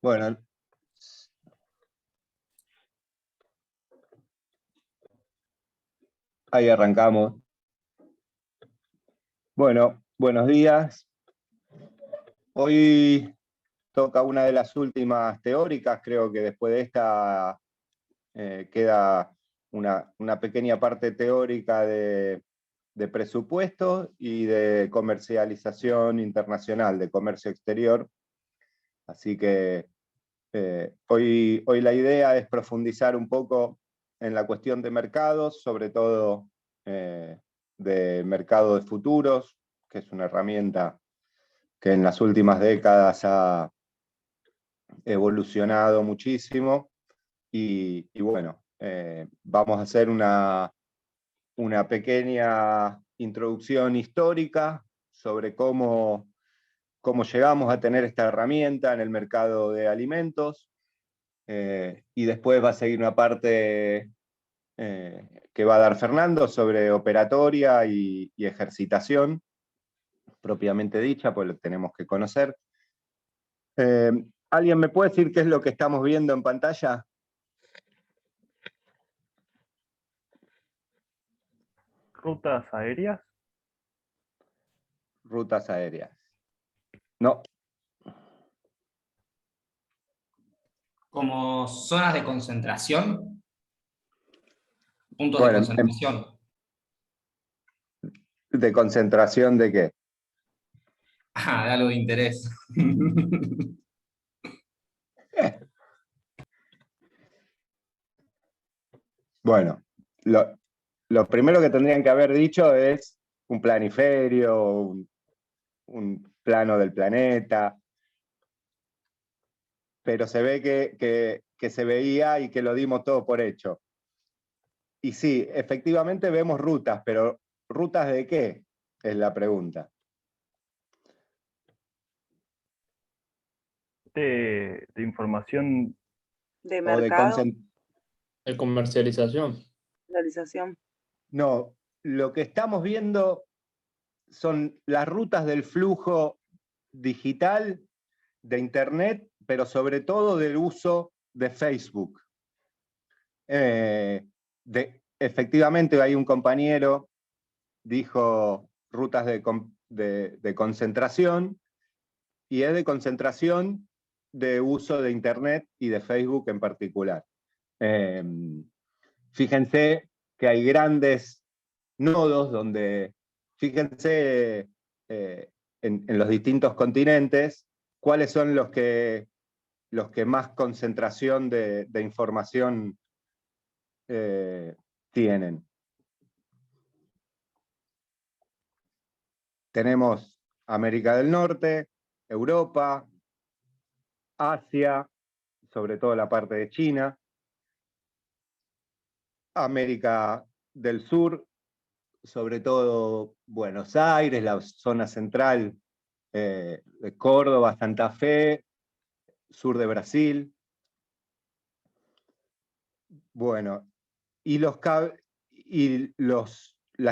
Bueno, ahí arrancamos. Bueno, buenos días. Hoy toca una de las últimas teóricas, creo que después de esta queda una pequeña parte teórica de presupuesto y de comercialización internacional, de comercio exterior. Así que hoy la idea es profundizar un poco en la cuestión de mercados, sobre todo de mercado de futuros, que es una herramienta que en las últimas décadas ha evolucionado muchísimo. Y bueno, vamos a hacer una pequeña introducción histórica sobre cómo llegamos a tener esta herramienta en el mercado de alimentos. Y después va a seguir una parte que va a dar Fernando sobre operatoria y ejercitación, propiamente dicha, pues lo tenemos que conocer. ¿Alguien me puede decir qué es lo que estamos viendo en pantalla? Rutas aéreas. Rutas aéreas. No. Como zonas de concentración, puntos de Bueno, concentración. ¿de concentración de qué? Ah, de algo de interés. Bueno, lo primero que tendrían que haber dicho es un planiferio, un plano del planeta, pero se ve que se veía y que lo dimos todo por hecho. Y sí, efectivamente vemos rutas, pero ¿rutas de qué? Es la pregunta. De información. De O de mercado, De comercialización. realización. No, lo que estamos viendo son las rutas del flujo digital, de Internet, pero sobre todo del uso de Facebook. Efectivamente, hay un compañero, dijo rutas de concentración, y es de concentración de uso de Internet y de Facebook en particular. Fíjense que hay grandes nodos donde, fíjense en los distintos continentes, cuáles son los que más concentración de información tienen. Tenemos América del Norte, Europa, Asia, sobre todo la parte de China, América del Sur, sobre todo Buenos Aires, la zona central de Córdoba, Santa Fe, sur de Brasil. Bueno, y las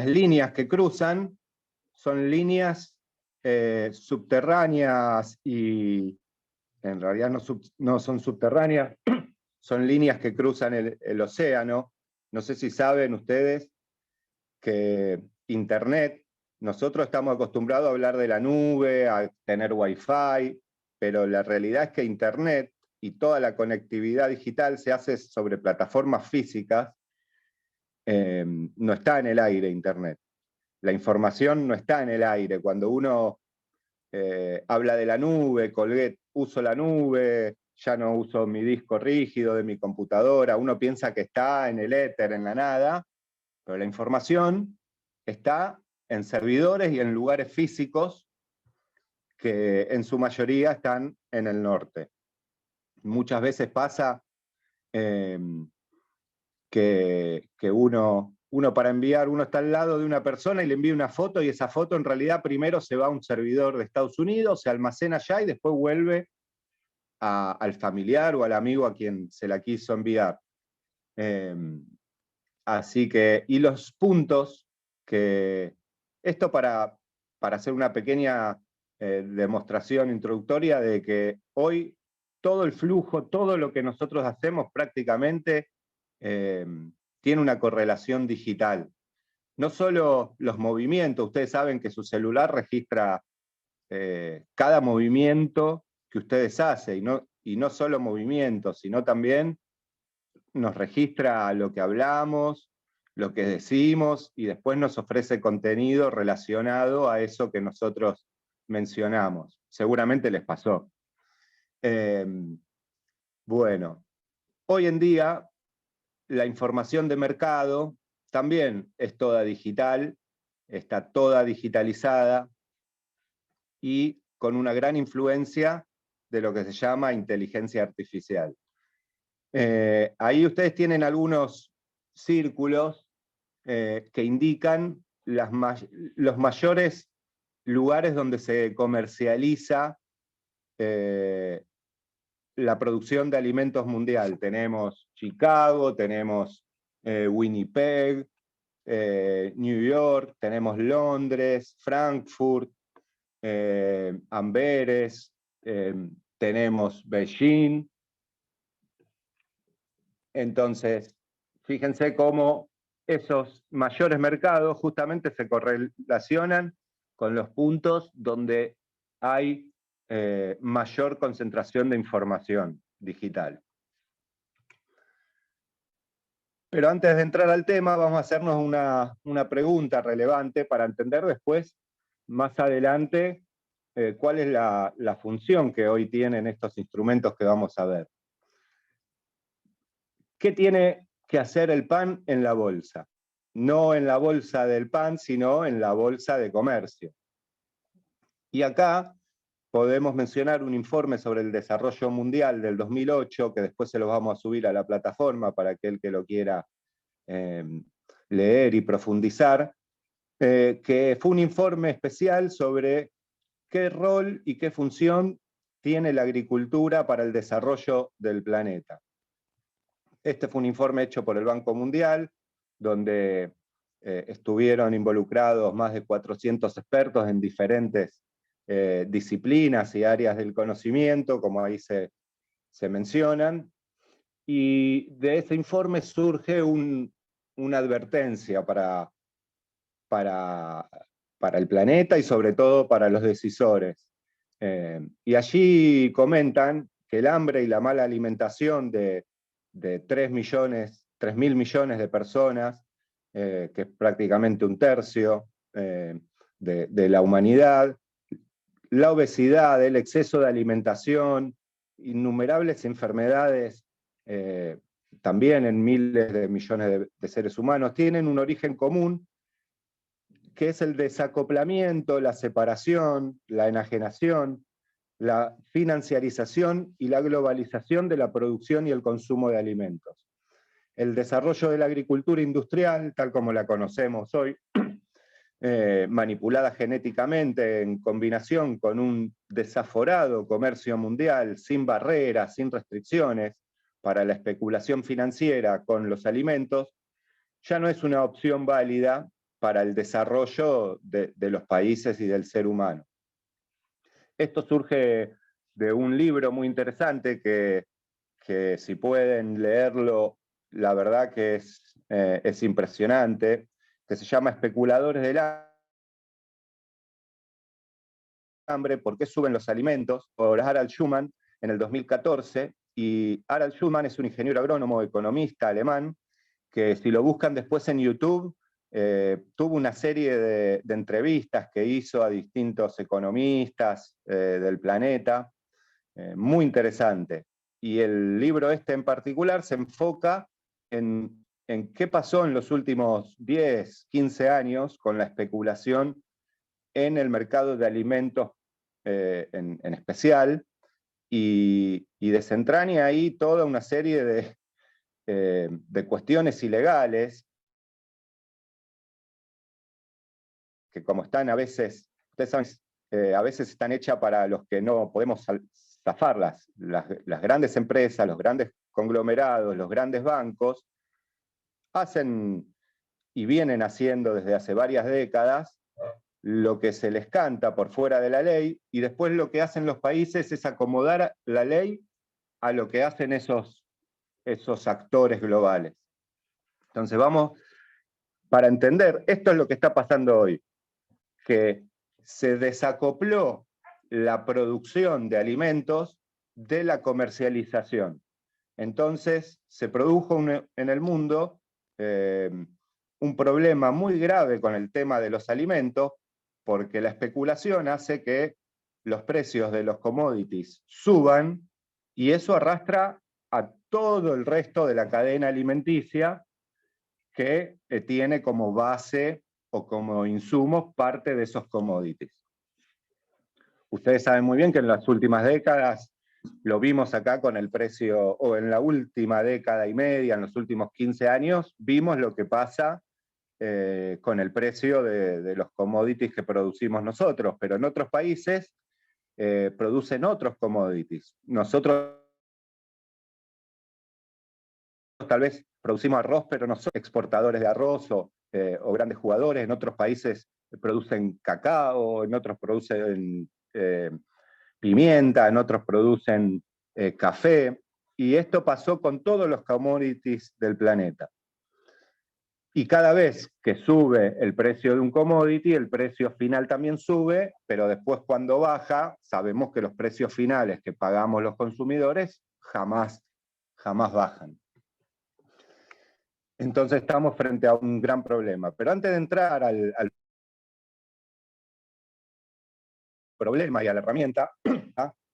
líneas que cruzan son líneas subterráneas, y en realidad no son subterráneas, son líneas que cruzan el océano. No sé si saben ustedes que Internet, nosotros estamos acostumbrados a hablar de la nube, a tener Wi-Fi, pero la realidad es que Internet y toda la conectividad digital se hace sobre plataformas físicas. No está en el aire Internet. La información no está en el aire. Cuando uno habla de la nube, colgué, uso la nube, ya no uso mi disco rígido de mi computadora, uno piensa que está en el éter, en la nada, pero la información está en servidores y en lugares físicos que en su mayoría están en el norte. Muchas veces pasa que uno para enviar, uno está al lado de una persona y le envía una foto, y esa foto en realidad primero se va a un servidor de Estados Unidos, se almacena allá y después vuelve al familiar o al amigo a quien se la quiso enviar. Así que, y los puntos que, esto para hacer una pequeña demostración introductoria de que hoy todo el flujo, todo lo que nosotros hacemos prácticamente tiene una correlación digital. No solo los movimientos, ustedes saben que su celular registra cada movimiento que ustedes hacen, y no solo movimientos, sino también nos registra lo que hablamos, lo que decimos, y después nos ofrece contenido relacionado a eso que nosotros mencionamos. Seguramente les pasó. Bueno, hoy en día la información de mercado también es toda digital, está toda digitalizada y con una gran influencia de lo que se llama inteligencia artificial. Ahí ustedes tienen algunos círculos que indican los mayores lugares donde se comercializa la producción de alimentos mundial. Tenemos Chicago, tenemos Winnipeg, New York, tenemos Londres, Frankfurt, Amberes, tenemos Beijing. Entonces, fíjense cómo esos mayores mercados justamente se correlacionan con los puntos donde hay mayor concentración de información digital. Pero antes de entrar al tema, vamos a hacernos una pregunta relevante para entender después, más adelante, cuál es la función que hoy tienen estos instrumentos que vamos a ver. ¿Qué tiene que hacer el PAN en la bolsa? No en la bolsa del pan, sino en la bolsa de comercio. Y acá podemos mencionar un informe sobre el desarrollo mundial del 2008, que después se lo vamos a subir a la plataforma para aquel que lo quiera leer y profundizar, que fue un informe especial sobre qué rol y qué función tiene la agricultura para el desarrollo del planeta. Este fue un informe hecho por el Banco Mundial, donde estuvieron involucrados más de 400 expertos en diferentes disciplinas y áreas del conocimiento, como ahí se mencionan, y de ese informe surge una advertencia para el planeta y sobre todo para los decisores. Y allí comentan que el hambre y la mala alimentación de 3.000 millones de personas, que es prácticamente un tercio de la humanidad, la obesidad, el exceso de alimentación, innumerables enfermedades, también en miles de millones de seres humanos, tienen un origen común, que es el desacoplamiento, la separación, la enajenación, la financiarización y la globalización de la producción y el consumo de alimentos. El desarrollo de la agricultura industrial, tal como la conocemos hoy, manipulada genéticamente en combinación con un desaforado comercio mundial, sin barreras, sin restricciones, para la especulación financiera con los alimentos, ya no es una opción válida para el desarrollo de los países y del ser humano. Esto surge de un libro muy interesante que si pueden leerlo, la verdad que es impresionante, que se llama Especuladores del hambre, ¿por qué suben los alimentos?, por Harald Schumann en el 2014, y Harald Schumann es un ingeniero agrónomo, economista alemán, que si lo buscan después en YouTube, tuvo una serie de entrevistas que hizo a distintos economistas del planeta, muy interesante. Y el libro este en particular se enfoca en qué pasó en los últimos 10, 15 años con la especulación en el mercado de alimentos en especial, y desentraña ahí toda una serie de cuestiones ilegales que, como están a veces, ustedes saben, a veces están hechas para los que no podemos zafarlas. Las grandes empresas, los grandes conglomerados, los grandes bancos, hacen y vienen haciendo desde hace varias décadas lo que se les canta por fuera de la ley, y después lo que hacen los países es acomodar la ley a lo que hacen esos actores globales. Entonces para entender, esto es lo que está pasando hoy, que se desacopló la producción de alimentos de la comercialización. Entonces se produjo en el mundo un problema muy grave con el tema de los alimentos, porque la especulación hace que los precios de los commodities suban, y eso arrastra a todo el resto de la cadena alimenticia que tiene como base o como insumos parte de esos commodities. Ustedes saben muy bien que en las últimas décadas, lo vimos acá con el precio, o en la última década y media, en los últimos 15 años, vimos lo que pasa con el precio de los commodities que producimos nosotros, pero en otros países producen otros commodities. Nosotros tal vez producimos arroz, pero no somos exportadores de arroz o grandes jugadores. En otros países producen cacao, en otros producen pimienta, en otros producen café, y esto pasó con todos los commodities del planeta. Y cada vez que sube el precio de un commodity, el precio final también sube, pero después cuando baja, sabemos que los precios finales que pagamos los consumidores jamás bajan. Entonces estamos frente a un gran problema. Pero antes de entrar al problema y a la herramienta,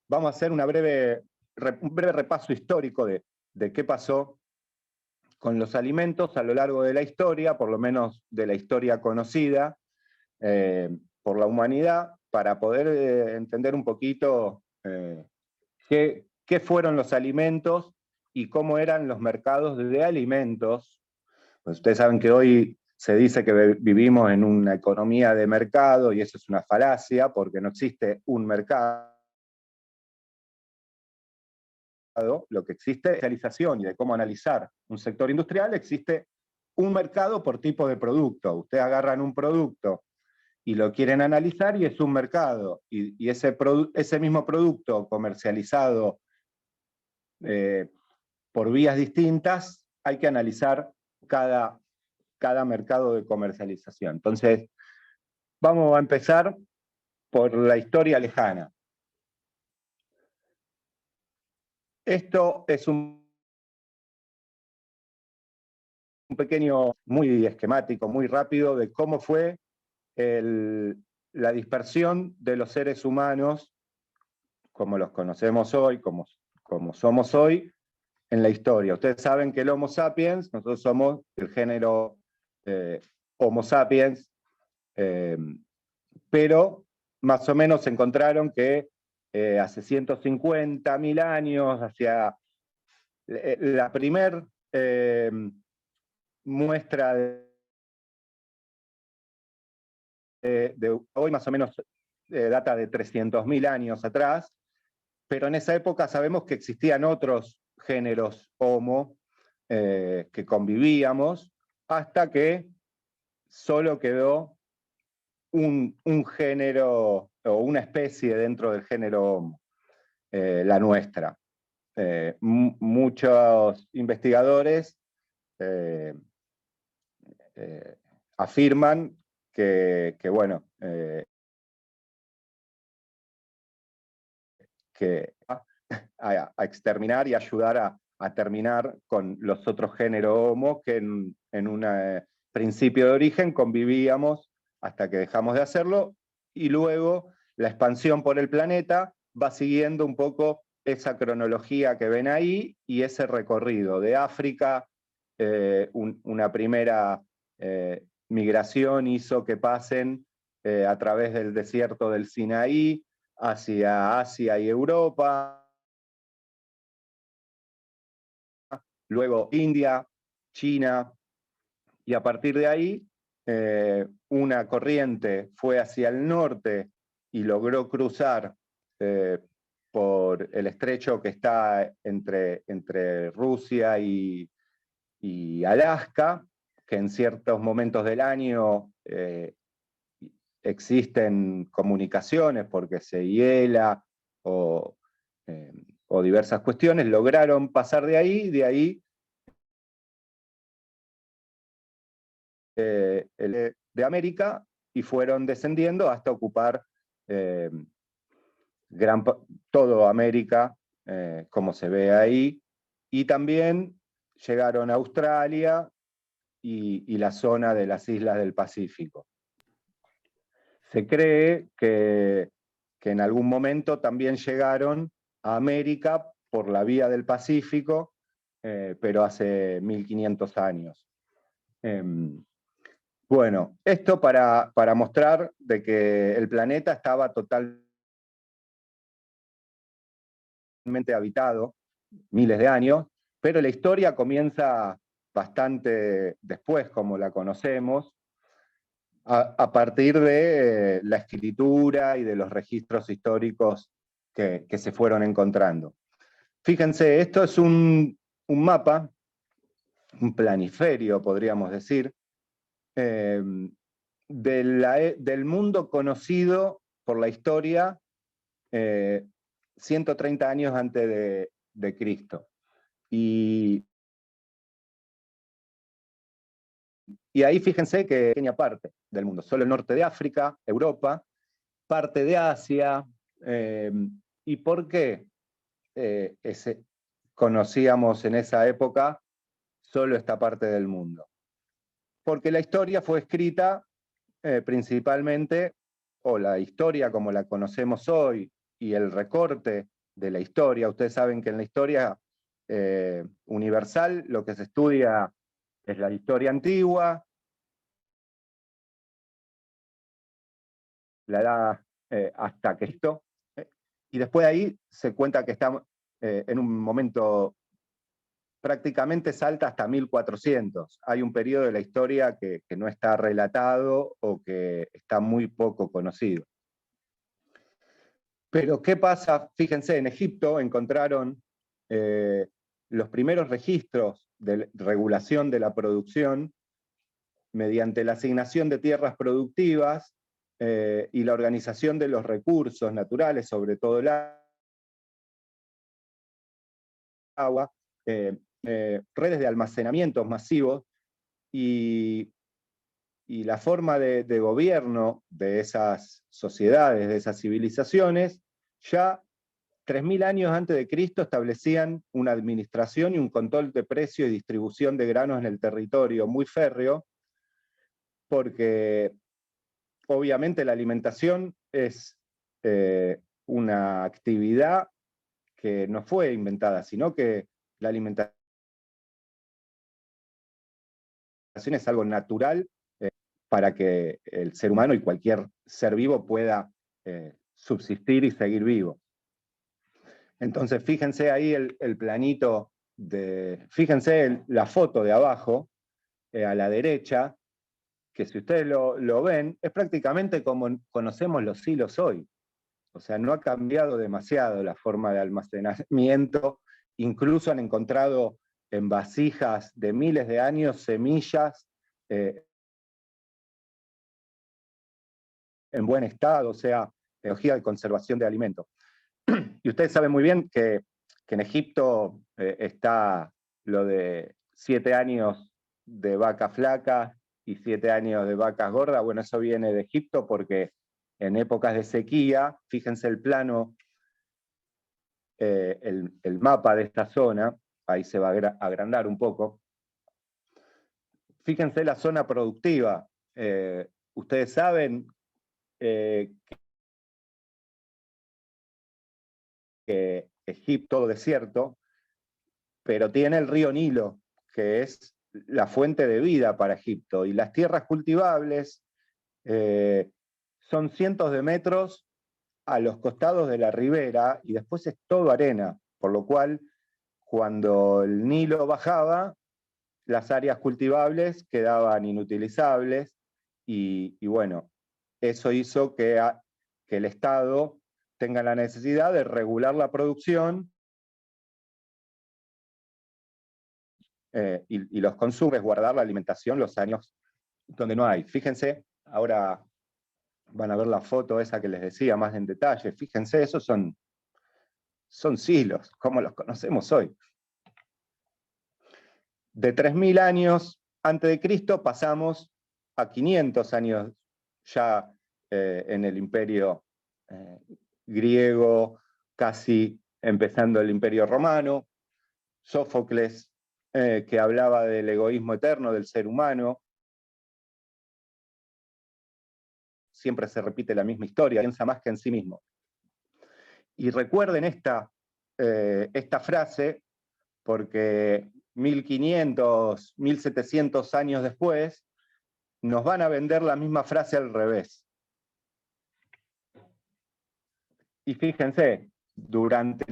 vamos a hacer un breve repaso histórico de qué pasó con los alimentos a lo largo de la historia, por lo menos de la historia conocida por la humanidad, para poder entender un poquito qué fueron los alimentos y cómo eran los mercados de alimentos. Pues ustedes saben que hoy se dice que vivimos en una economía de mercado, y eso es una falacia, porque no existe un mercado. Lo que existe es especialización, y de cómo analizar un sector industrial, existe un mercado por tipo de producto. Ustedes agarran un producto y lo quieren analizar, y es un mercado. Y ese mismo producto comercializado por vías distintas, hay que analizar cada mercado de comercialización. Entonces, vamos a empezar por la historia lejana. Esto es un pequeño, muy esquemático, muy rápido, de cómo fue la dispersión de los seres humanos, como los conocemos hoy, como somos hoy, en la historia. Ustedes saben que el Homo sapiens, nosotros somos el género Homo sapiens, pero más o menos encontraron que hace 150.000 años, hacia la primer muestra de hoy, más o menos data de 300.000 años atrás, pero en esa época sabemos que existían otros géneros Homo que convivíamos, hasta que solo quedó un género o una especie dentro del género Homo, la nuestra. Muchos investigadores afirman que bueno, que a exterminar y ayudar a terminar con los otros géneros Homo que en un principio de origen convivíamos hasta que dejamos de hacerlo, y luego la expansión por el planeta va siguiendo un poco esa cronología que ven ahí, y ese recorrido de África, una primera migración hizo que pasen a través del desierto del Sinaí hacia Asia y Europa, luego India, China, y a partir de ahí una corriente fue hacia el norte y logró cruzar por el estrecho que está entre Rusia y Alaska, que en ciertos momentos del año existen comunicaciones porque se hiela o o diversas cuestiones, lograron pasar de ahí de América, y fueron descendiendo hasta ocupar todo América, como se ve ahí, y también llegaron a Australia y la zona de las islas del Pacífico. Se cree que en algún momento también llegaron a América por la vía del Pacífico, pero hace 1500 años. Bueno, esto para mostrar de que el planeta estaba totalmente habitado, miles de años, pero la historia comienza bastante después, como la conocemos, a partir de la escritura y de los registros históricos que se fueron encontrando. Fíjense, esto es un mapa, un planiferio, podríamos decir, del mundo conocido por la historia 130 años antes de Cristo. Y ahí fíjense que pequeña parte del mundo, solo el norte de África, Europa, parte de Asia. ¿Y por qué conocíamos en esa época solo esta parte del mundo? Porque la historia fue escrita principalmente, o la historia como la conocemos hoy, y el recorte de la historia. Ustedes saben que en la historia universal lo que se estudia es la historia antigua, la edad hasta Cristo, y después de ahí se cuenta que estamos en un momento prácticamente salta hasta 1400. Hay un periodo de la historia que no está relatado o que está muy poco conocido. Pero ¿qué pasa? Fíjense, en Egipto encontraron los primeros registros de regulación de la producción mediante la asignación de tierras productivas y la organización de los recursos naturales, sobre todo el agua, redes de almacenamientos masivos y la forma de gobierno de esas sociedades, de esas civilizaciones, ya 3000 años antes de Cristo establecían una administración y un control de precio y distribución de granos en el territorio muy férreo, porque obviamente la alimentación es una actividad que no fue inventada, sino que la alimentación es algo natural para que el ser humano y cualquier ser vivo pueda subsistir y seguir vivo. Entonces fíjense ahí el planito, fíjense la foto de abajo, a la derecha, que si ustedes lo ven, es prácticamente como conocemos los silos hoy. O sea, no ha cambiado demasiado la forma de almacenamiento, incluso han encontrado en vasijas de miles de años semillas en buen estado, o sea, tecnología de conservación de alimentos. Y ustedes saben muy bien que en Egipto está lo de 7 años de vacas flacas y 7 años de vacas gordas. Bueno, eso viene de Egipto porque en épocas de sequía, fíjense el plano, el mapa de esta zona, ahí se va a agrandar un poco. Fíjense la zona productiva. Ustedes saben que Egipto, todo desierto, pero tiene el río Nilo, que es la fuente de vida para Egipto, y las tierras cultivables son cientos de metros a los costados de la ribera, y después es todo arena, por lo cual cuando el Nilo bajaba, las áreas cultivables quedaban inutilizables, y bueno, eso hizo que el Estado tenga la necesidad de regular la producción y los consumos, guardar la alimentación los años donde no hay. Fíjense, ahora van a ver la foto esa que les decía más en detalle. Fíjense, esos son son siglos, como los conocemos hoy. De 3000 años antes de Cristo pasamos a 500 años ya en el imperio griego, casi empezando el imperio romano. Sófocles, que hablaba del egoísmo eterno del ser humano. Siempre se repite la misma historia, piensa más que en sí mismo. Y recuerden esta frase, porque 1500, 1700 años después, nos van a vender la misma frase al revés. Y fíjense, durante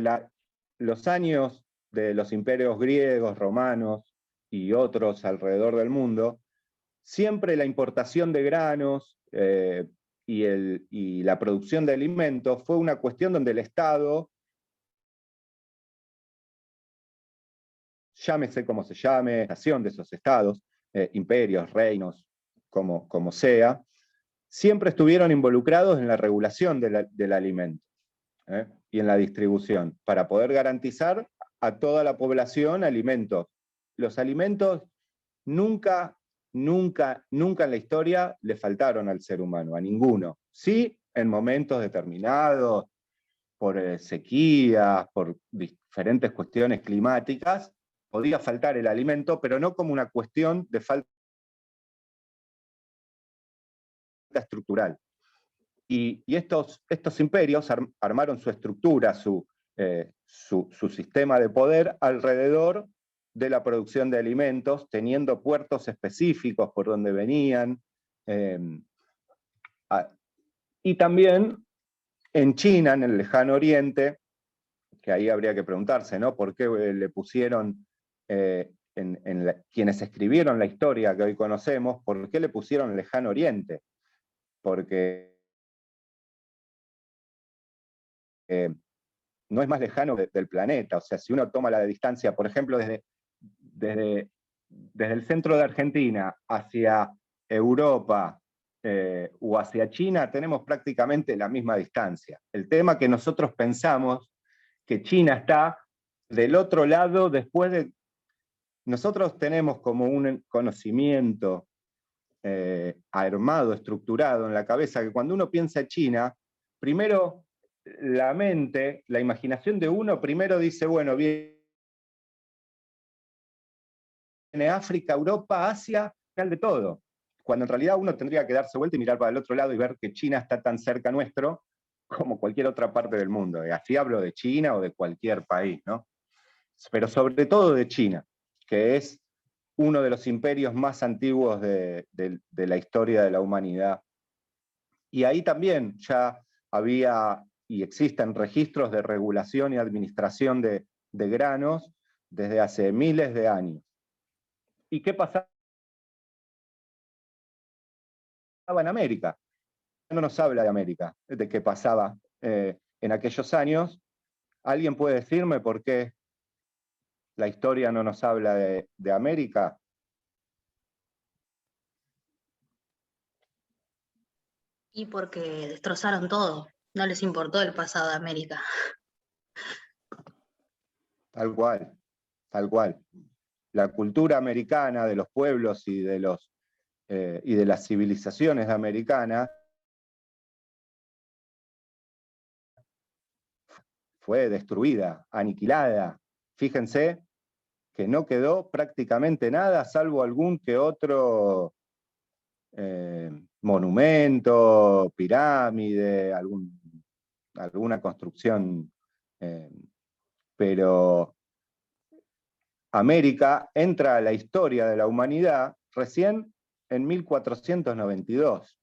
los años de los imperios griegos, romanos y otros alrededor del mundo, siempre la importación de granos y la producción de alimentos fue una cuestión donde el Estado, llámese como se llame, nación de esos estados, imperios, reinos, como sea, siempre estuvieron involucrados en la regulación del alimento y en la distribución, para poder garantizar a toda la población alimentos. Los alimentos nunca en la historia le faltaron al ser humano, a ninguno. Sí, en momentos determinados, por sequías, por diferentes cuestiones climáticas, podía faltar el alimento, pero no como una cuestión de falta estructural. Y estos imperios armaron su estructura, su sistema de poder alrededor de la producción de alimentos, teniendo puertos específicos por donde venían. Y también en China, en el lejano oriente, que ahí habría que preguntarse, ¿no? ¿Por qué le pusieron, quienes escribieron la historia que hoy conocemos, por qué le pusieron lejano oriente? Porque no es más lejano del planeta. O sea, si uno toma la distancia, por ejemplo, desde el centro de Argentina hacia Europa o hacia China, tenemos prácticamente la misma distancia. El tema que nosotros pensamos que China está del otro lado después de... Nosotros tenemos como un conocimiento armado, estructurado en la cabeza, que cuando uno piensa en China, primero la mente, la imaginación de uno, primero dice, bueno, viene África, Europa, Asia, final de todo. Cuando en realidad uno tendría que darse vuelta y mirar para el otro lado y ver que China está tan cerca nuestro como cualquier otra parte del mundo. Y así hablo de China o de cualquier país, ¿no? Pero sobre todo de China, que es uno de los imperios más antiguos de la historia de la humanidad. Y ahí también ya había y existen registros de regulación y administración de granos desde hace miles de años. ¿Y qué pasaba en América? No nos habla de América, de qué pasaba en aquellos años. ¿Alguien puede decirme por qué la historia no nos habla de América? Y porque destrozaron todo, no les importó el pasado de América. Tal cual, tal cual. La cultura americana de los pueblos y de las civilizaciones americanas fue destruida, aniquilada. Fíjense que no quedó prácticamente nada, salvo algún que otro monumento, pirámide, alguna construcción, pero América entra a la historia de la humanidad recién en 1492.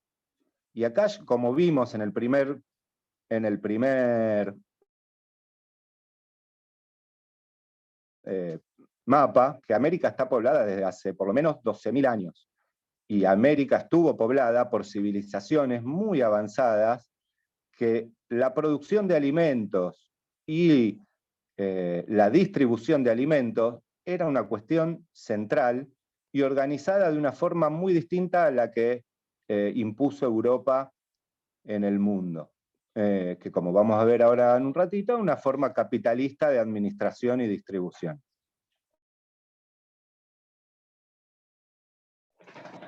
Y acá, como vimos en el primer mapa, que América está poblada desde hace por lo menos 12.000 años. Y América estuvo poblada por civilizaciones muy avanzadas, que la producción de alimentos y la distribución de alimentos era una cuestión central y organizada de una forma muy distinta a la que impuso Europa en el mundo. que como vamos a ver ahora en un ratito, una forma capitalista de administración y distribución.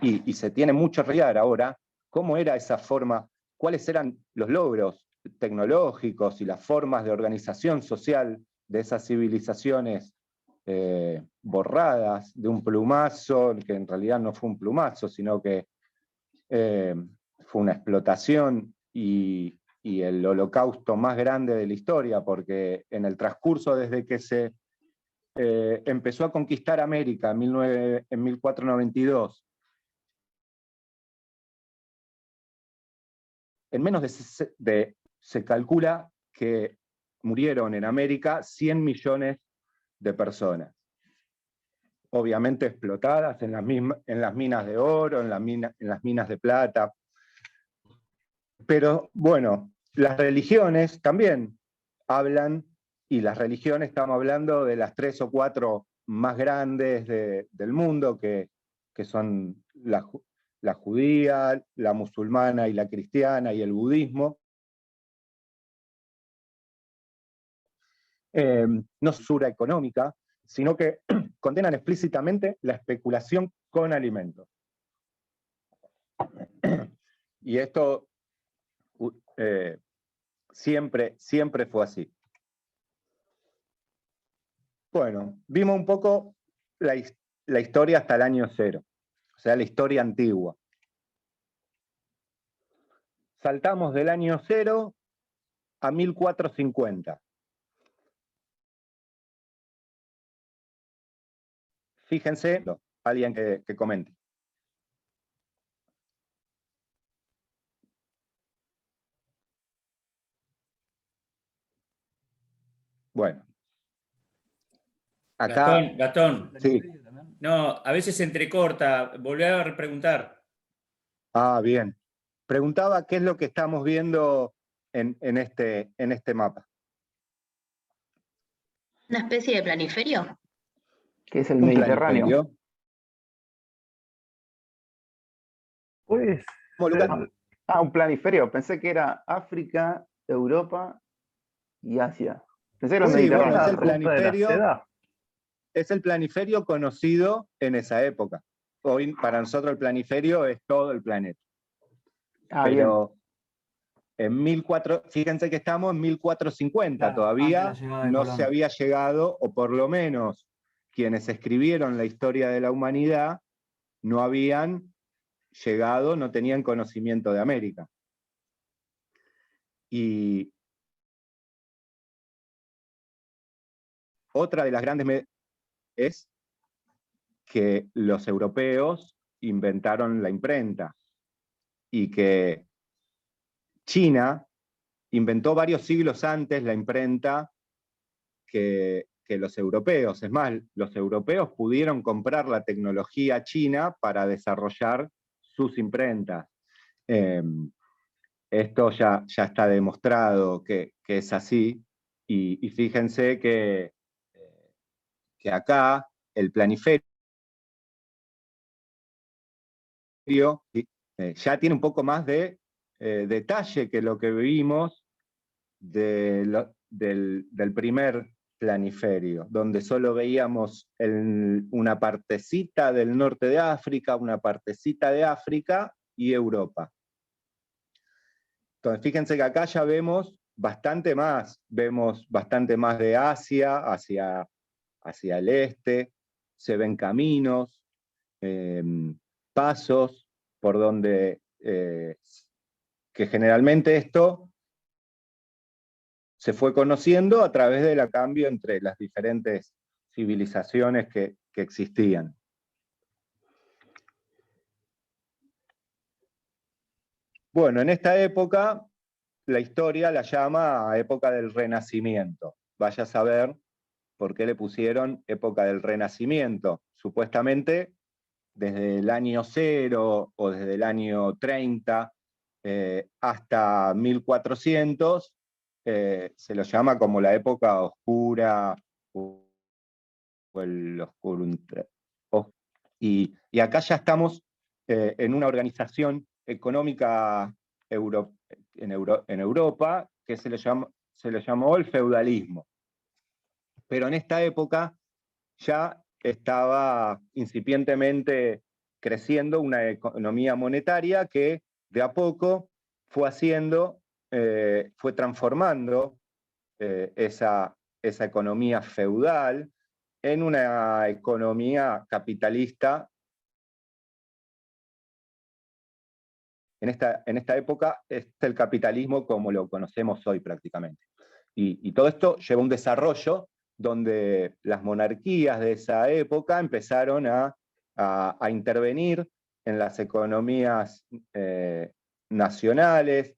Y se tiene mucho que estudiar ahora cómo era esa forma, cuáles eran los logros tecnológicos y las formas de organización social de esas civilizaciones borradas de un plumazo, que en realidad no fue un plumazo, sino que fue una explotación y el holocausto más grande de la historia, porque en el transcurso desde que se empezó a conquistar América en 1492, en menos se calcula que murieron en América 100 millones de personas. Obviamente explotadas en las minas de oro, en las minas de plata. Pero bueno, las religiones también hablan, y las religiones estamos hablando de las 3 o 4 más grandes del mundo, que son la judía, la musulmana y la cristiana y el budismo. No censura económica, sino que condenan explícitamente la especulación con alimentos. Y esto siempre fue así. Bueno, vimos un poco la historia hasta el año 0, o sea, la historia antigua. Saltamos del año 0 a 1450. Fíjense, alguien que comente. Bueno. Acá. Gastón. Sí. No, a veces se entrecorta. Volví a repreguntar. Ah, bien. Preguntaba qué es lo que estamos viendo en este mapa. ¿Una especie de planiferio? Que es el Un Mediterráneo. planiferio. Pues, Un planiferio. Pensé que era África, Europa y Asia. Pensé que era el Sí, bueno, Mediterráneo. es el ruta de la planiferio. seda. Es el planiferio conocido en esa época. Hoy para nosotros el planiferio es todo el planeta. Pero bien. Fíjense que estamos en 1450, claro, todavía no se había llegado, o por lo menos quienes escribieron la historia de la humanidad no habían llegado, no tenían conocimiento de América. Y otra de las grandes es que los europeos inventaron la imprenta y que China inventó varios siglos antes la imprenta que los europeos. Es más, los europeos pudieron comprar la tecnología china para desarrollar sus imprentas. Esto ya está demostrado que es así, y fíjense que acá el planiferio ya tiene un poco más de detalle que lo que vimos del primer planiferio, donde solo veíamos una partecita del norte de África, una partecita de África y Europa. Entonces fíjense que acá ya vemos bastante más de Asia hacia el este, se ven caminos, pasos por donde, que generalmente esto se fue conociendo a través del cambio entre las diferentes civilizaciones que existían. Bueno, en esta época, la historia la llama época del Renacimiento. Vaya a saber por qué le pusieron época del Renacimiento. Supuestamente, desde el año 0 o desde el año 30 hasta 1400, se lo llama como la época oscura o el oscuro. Y acá ya estamos en una organización económica en Europa, que se le llamó el feudalismo. Pero en esta época ya estaba incipientemente creciendo una economía monetaria que de a poco fue transformando esa economía feudal en una economía capitalista. En esta época es el capitalismo como lo conocemos hoy prácticamente. Y todo esto lleva a un desarrollo donde las monarquías de esa época empezaron a intervenir en las economías nacionales,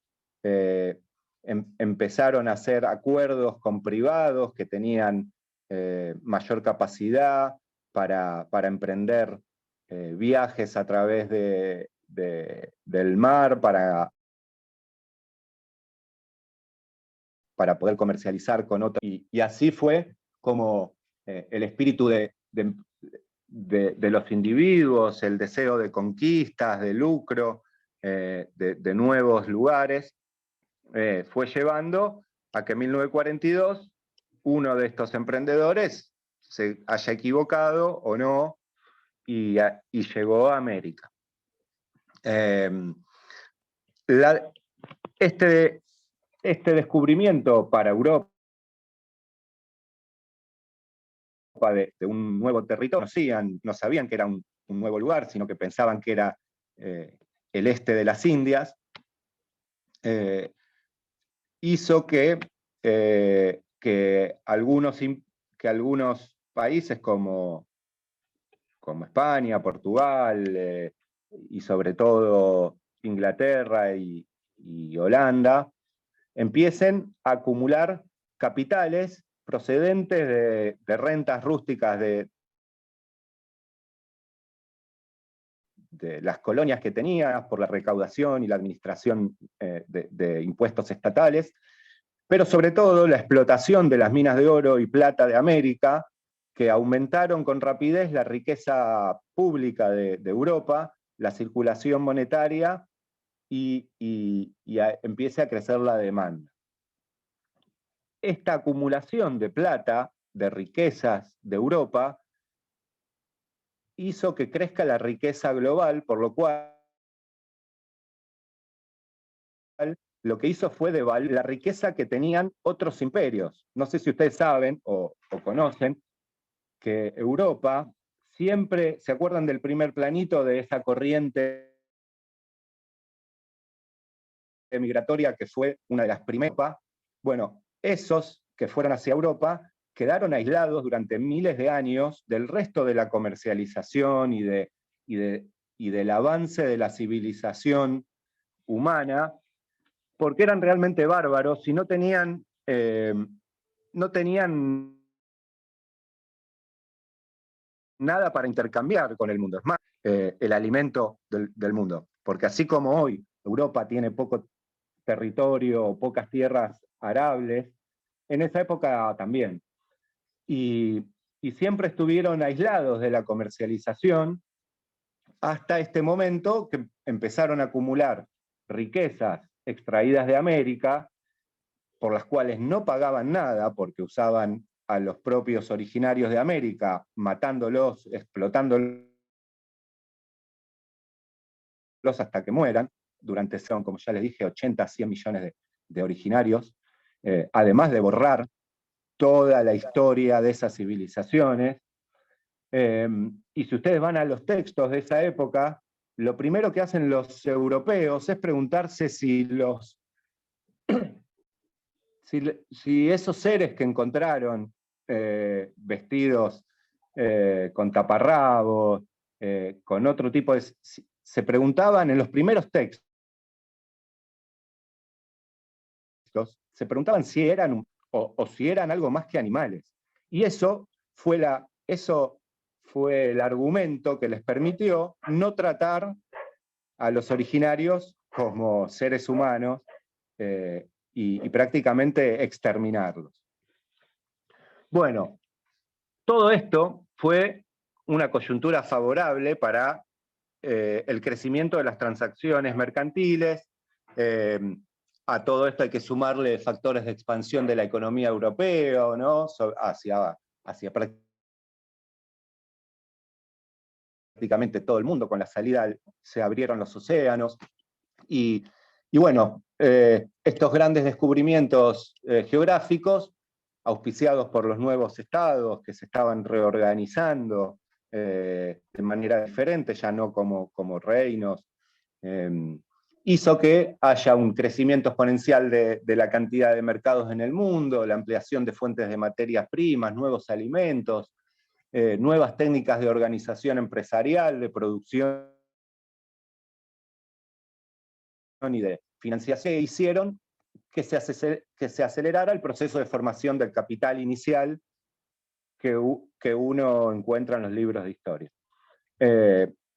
empezaron a hacer acuerdos con privados que tenían mayor capacidad para emprender viajes a través del mar, para poder comercializar con otros. Y así fue como el espíritu de los individuos, el deseo de conquistas, de lucro, de nuevos lugares, fue llevando a que en 1942 uno de estos emprendedores se haya equivocado o no y llegó a América. Este descubrimiento para Europa de un nuevo territorio, no sabían que era un nuevo lugar, sino que pensaban que era el este de las Indias, hizo que algunos países como España, Portugal, y sobre todo Inglaterra y Holanda, empiecen a acumular capitales procedentes de rentas rústicas de las colonias que tenía, por la recaudación y la administración de impuestos estatales, pero sobre todo la explotación de las minas de oro y plata de América, que aumentaron con rapidez la riqueza pública de Europa, la circulación monetaria, y empieza a crecer la demanda. Esta acumulación de plata, de riquezas de Europa, hizo que crezca la riqueza global, por lo cual lo que hizo fue devaluar la riqueza que tenían otros imperios. No sé si ustedes saben o conocen que Europa siempre, ¿se acuerdan del primer planito de esa corriente migratoria que fue una de las primeras? Bueno, esos que fueron hacia Europa quedaron aislados durante miles de años del resto de la comercialización y del avance de la civilización humana, porque eran realmente bárbaros y no tenían nada para intercambiar con el mundo. Es más, el alimento del mundo. Porque así como hoy Europa tiene poco territorio, pocas tierras arables, en esa época también. Y siempre estuvieron aislados de la comercialización hasta este momento que empezaron a acumular riquezas extraídas de América, por las cuales no pagaban nada porque usaban a los propios originarios de América, matándolos, explotándolos hasta que mueran. Durante, son, como ya les dije, 80 a 100 millones de originarios, además de borrar toda la historia de esas civilizaciones. Y si ustedes van a los textos de esa época, lo primero que hacen los europeos es preguntarse si esos seres que encontraron vestidos con taparrabos, con otro tipo de... Se preguntaban en los primeros textos, se preguntaban si eran o si eran algo más que animales. Y eso fue el argumento que les permitió no tratar a los originarios como seres humanos y prácticamente exterminarlos. Bueno, todo esto fue una coyuntura favorable para el crecimiento de las transacciones mercantiles, A todo esto hay que sumarle factores de expansión de la economía europea, ¿no? Hacia prácticamente todo el mundo. Con la salida se abrieron los océanos. Y bueno, estos grandes descubrimientos geográficos, auspiciados por los nuevos estados que se estaban reorganizando de manera diferente, ya no como reinos, hizo que haya un crecimiento exponencial de la cantidad de mercados en el mundo, la ampliación de fuentes de materias primas, nuevos alimentos, nuevas técnicas de organización empresarial, de producción y de financiación, hicieron que se acelerara el proceso de formación del capital inicial que uno encuentra en los libros de historia,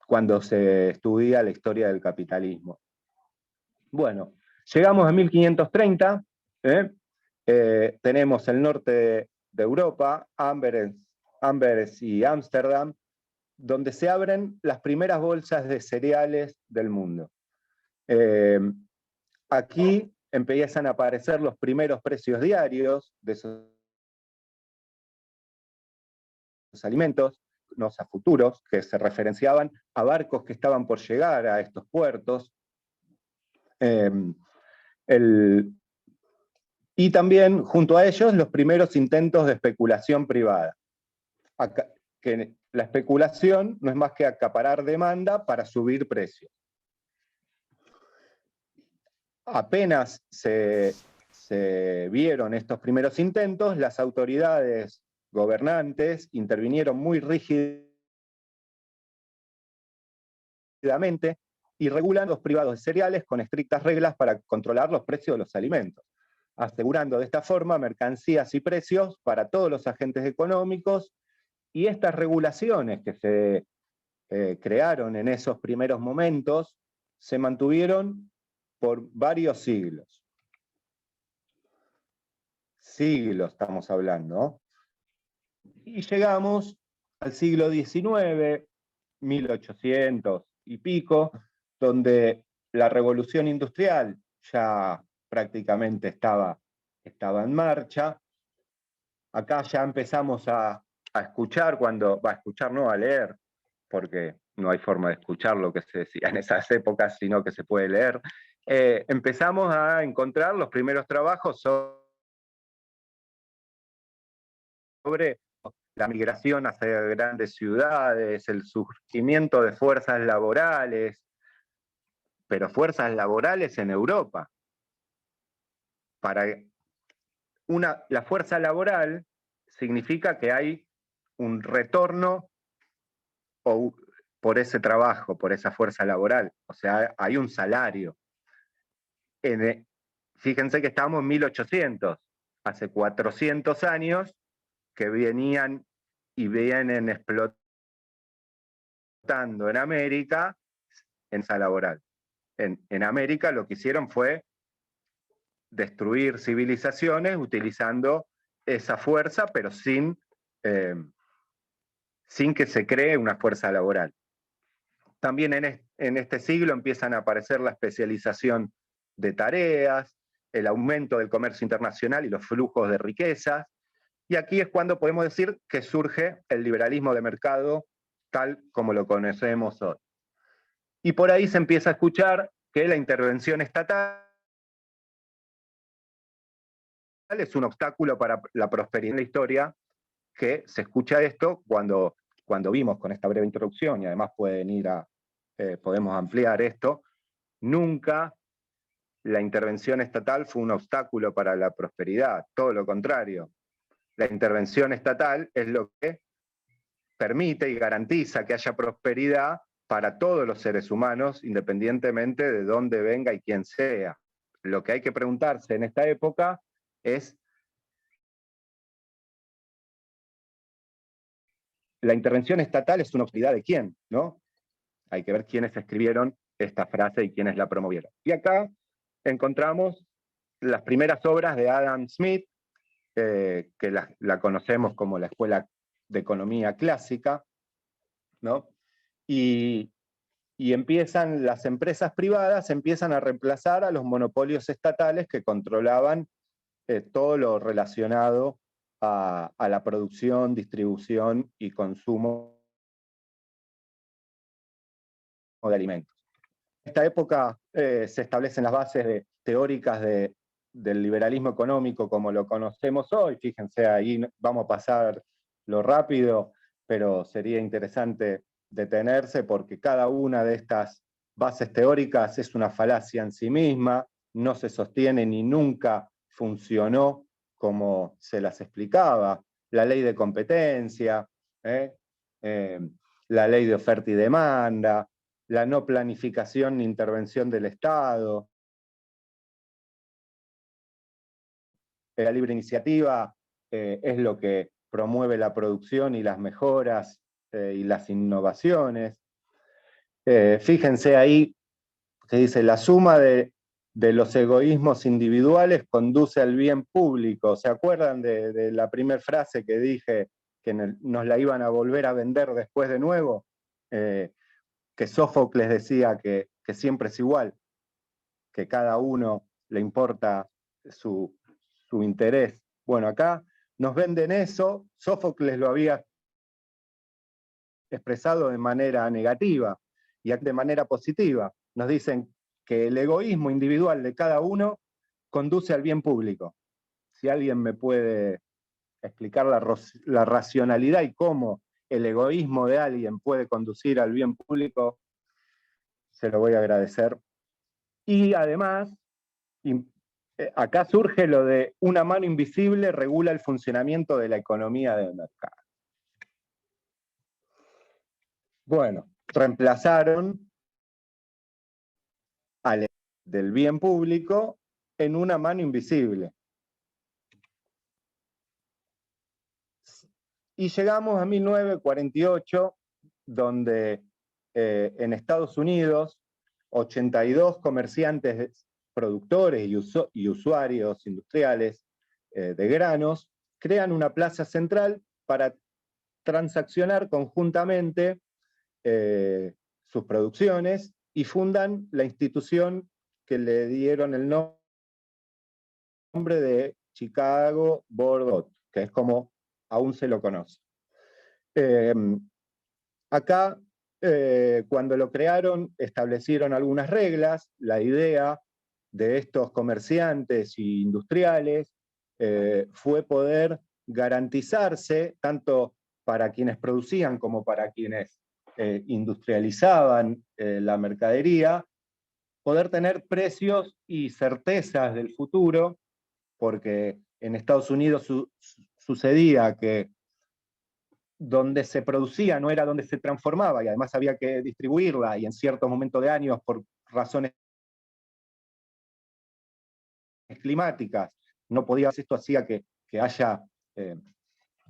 cuando se estudia la historia del capitalismo. Bueno, llegamos a 1530, tenemos el norte de Europa, Amberes y Ámsterdam, donde se abren las primeras bolsas de cereales del mundo. Aquí empiezan a aparecer los primeros precios diarios de esos alimentos, no a futuros, que se referenciaban a barcos que estaban por llegar a estos puertos. Y también, junto a ellos, los primeros intentos de especulación privada. Que la especulación no es más que acaparar demanda para subir precios. Apenas se vieron estos primeros intentos, las autoridades gobernantes intervinieron muy rígidamente y regulan los privados de cereales con estrictas reglas para controlar los precios de los alimentos, asegurando de esta forma mercancías y precios para todos los agentes económicos. Y estas regulaciones que se crearon en esos primeros momentos se mantuvieron por varios siglos. Siglos estamos hablando. Y llegamos al siglo XIX, 1800 y pico, donde la revolución industrial ya prácticamente estaba en marcha. Acá ya empezamos a escuchar a leer, porque no hay forma de escuchar lo que se decía en esas épocas, sino que se puede leer. Empezamos a encontrar los primeros trabajos sobre la migración hacia grandes ciudades, el surgimiento de fuerzas laborales, pero fuerzas laborales en Europa. La fuerza laboral significa que hay un retorno por ese trabajo, por esa fuerza laboral. O sea, hay un salario. Fíjense que estamos en 1800, hace 400 años que venían y vienen explotando en América en esa laboral. En América lo que hicieron fue destruir civilizaciones utilizando esa fuerza, pero sin que se cree una fuerza laboral. También en este siglo empiezan a aparecer la especialización de tareas, el aumento del comercio internacional y los flujos de riquezas, y aquí es cuando podemos decir que surge el liberalismo de mercado tal como lo conocemos hoy. Y por ahí se empieza a escuchar que la intervención estatal es un obstáculo para la prosperidad en la historia, que se escucha esto cuando vimos con esta breve introducción, y además podemos ampliar esto, nunca la intervención estatal fue un obstáculo para la prosperidad, todo lo contrario. La intervención estatal es lo que permite y garantiza que haya prosperidad para todos los seres humanos, independientemente de dónde venga y quién sea. Lo que hay que preguntarse en esta época es: ¿la intervención estatal es una hostilidad de quién? ¿No? Hay que ver quiénes escribieron esta frase y quiénes la promovieron. Y acá encontramos las primeras obras de Adam Smith, que la conocemos como la Escuela de Economía Clásica, ¿no? Y y las empresas privadas empiezan a reemplazar a los monopolios estatales que controlaban todo lo relacionado a la producción, distribución y consumo de alimentos. En esta época se establecen las bases teóricas del liberalismo económico como lo conocemos hoy. Fíjense, ahí vamos a pasar lo rápido, pero sería interesante detenerse porque cada una de estas bases teóricas es una falacia en sí misma, no se sostiene ni nunca funcionó como se las explicaba. La ley de competencia, la ley de oferta y demanda, la no planificación ni intervención del Estado, la libre iniciativa es lo que promueve la producción y las mejoras y las innovaciones. Fíjense ahí que dice, la suma de los egoísmos individuales conduce al bien público. ¿Se acuerdan de la primera frase que dije, que nos la iban a volver a vender después de nuevo? Que Sófocles decía que siempre es igual, que cada uno le importa su interés. Bueno, acá nos venden eso, Sófocles lo había expresado de manera negativa y de manera positiva. Nos dicen que el egoísmo individual de cada uno conduce al bien público. Si alguien me puede explicar la racionalidad y cómo el egoísmo de alguien puede conducir al bien público, se lo voy a agradecer. Y además, acá surge lo de una mano invisible regula el funcionamiento de la economía del mercado. Bueno, reemplazaron del bien público en una mano invisible. Y llegamos a 1948, donde en Estados Unidos 82 comerciantes, productores y usuarios industriales de granos crean una plaza central para transaccionar conjuntamente sus producciones y fundan la institución que le dieron el nombre de Chicago Board of Trade, que es como aún se lo conoce. Acá, cuando lo crearon, establecieron algunas reglas. La idea de estos comerciantes y industriales fue poder garantizarse, tanto para quienes producían como para quienes industrializaban la mercadería, poder tener precios y certezas del futuro, porque en Estados Unidos sucedía que donde se producía no era donde se transformaba, y además había que distribuirla, y en ciertos momentos de años, por razones climáticas, no podía. Esto hacía que haya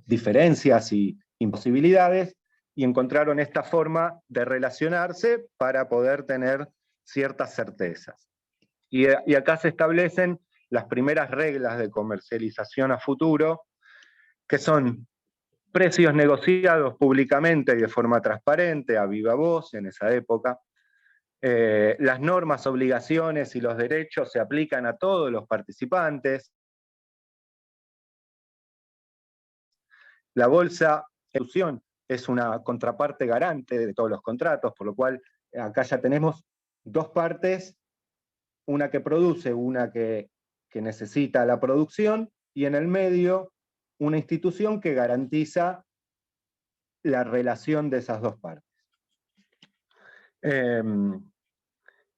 diferencias y imposibilidades, y encontraron esta forma de relacionarse para poder tener ciertas certezas. Y acá se establecen las primeras reglas de comercialización a futuro, que son precios negociados públicamente y de forma transparente, a viva voz en esa época. Las normas, obligaciones y los derechos se aplican a todos los participantes. La bolsa de distribución es una contraparte garante de todos los contratos, por lo cual acá ya tenemos dos partes, una que produce, una que necesita la producción, y en el medio una institución que garantiza la relación de esas dos partes.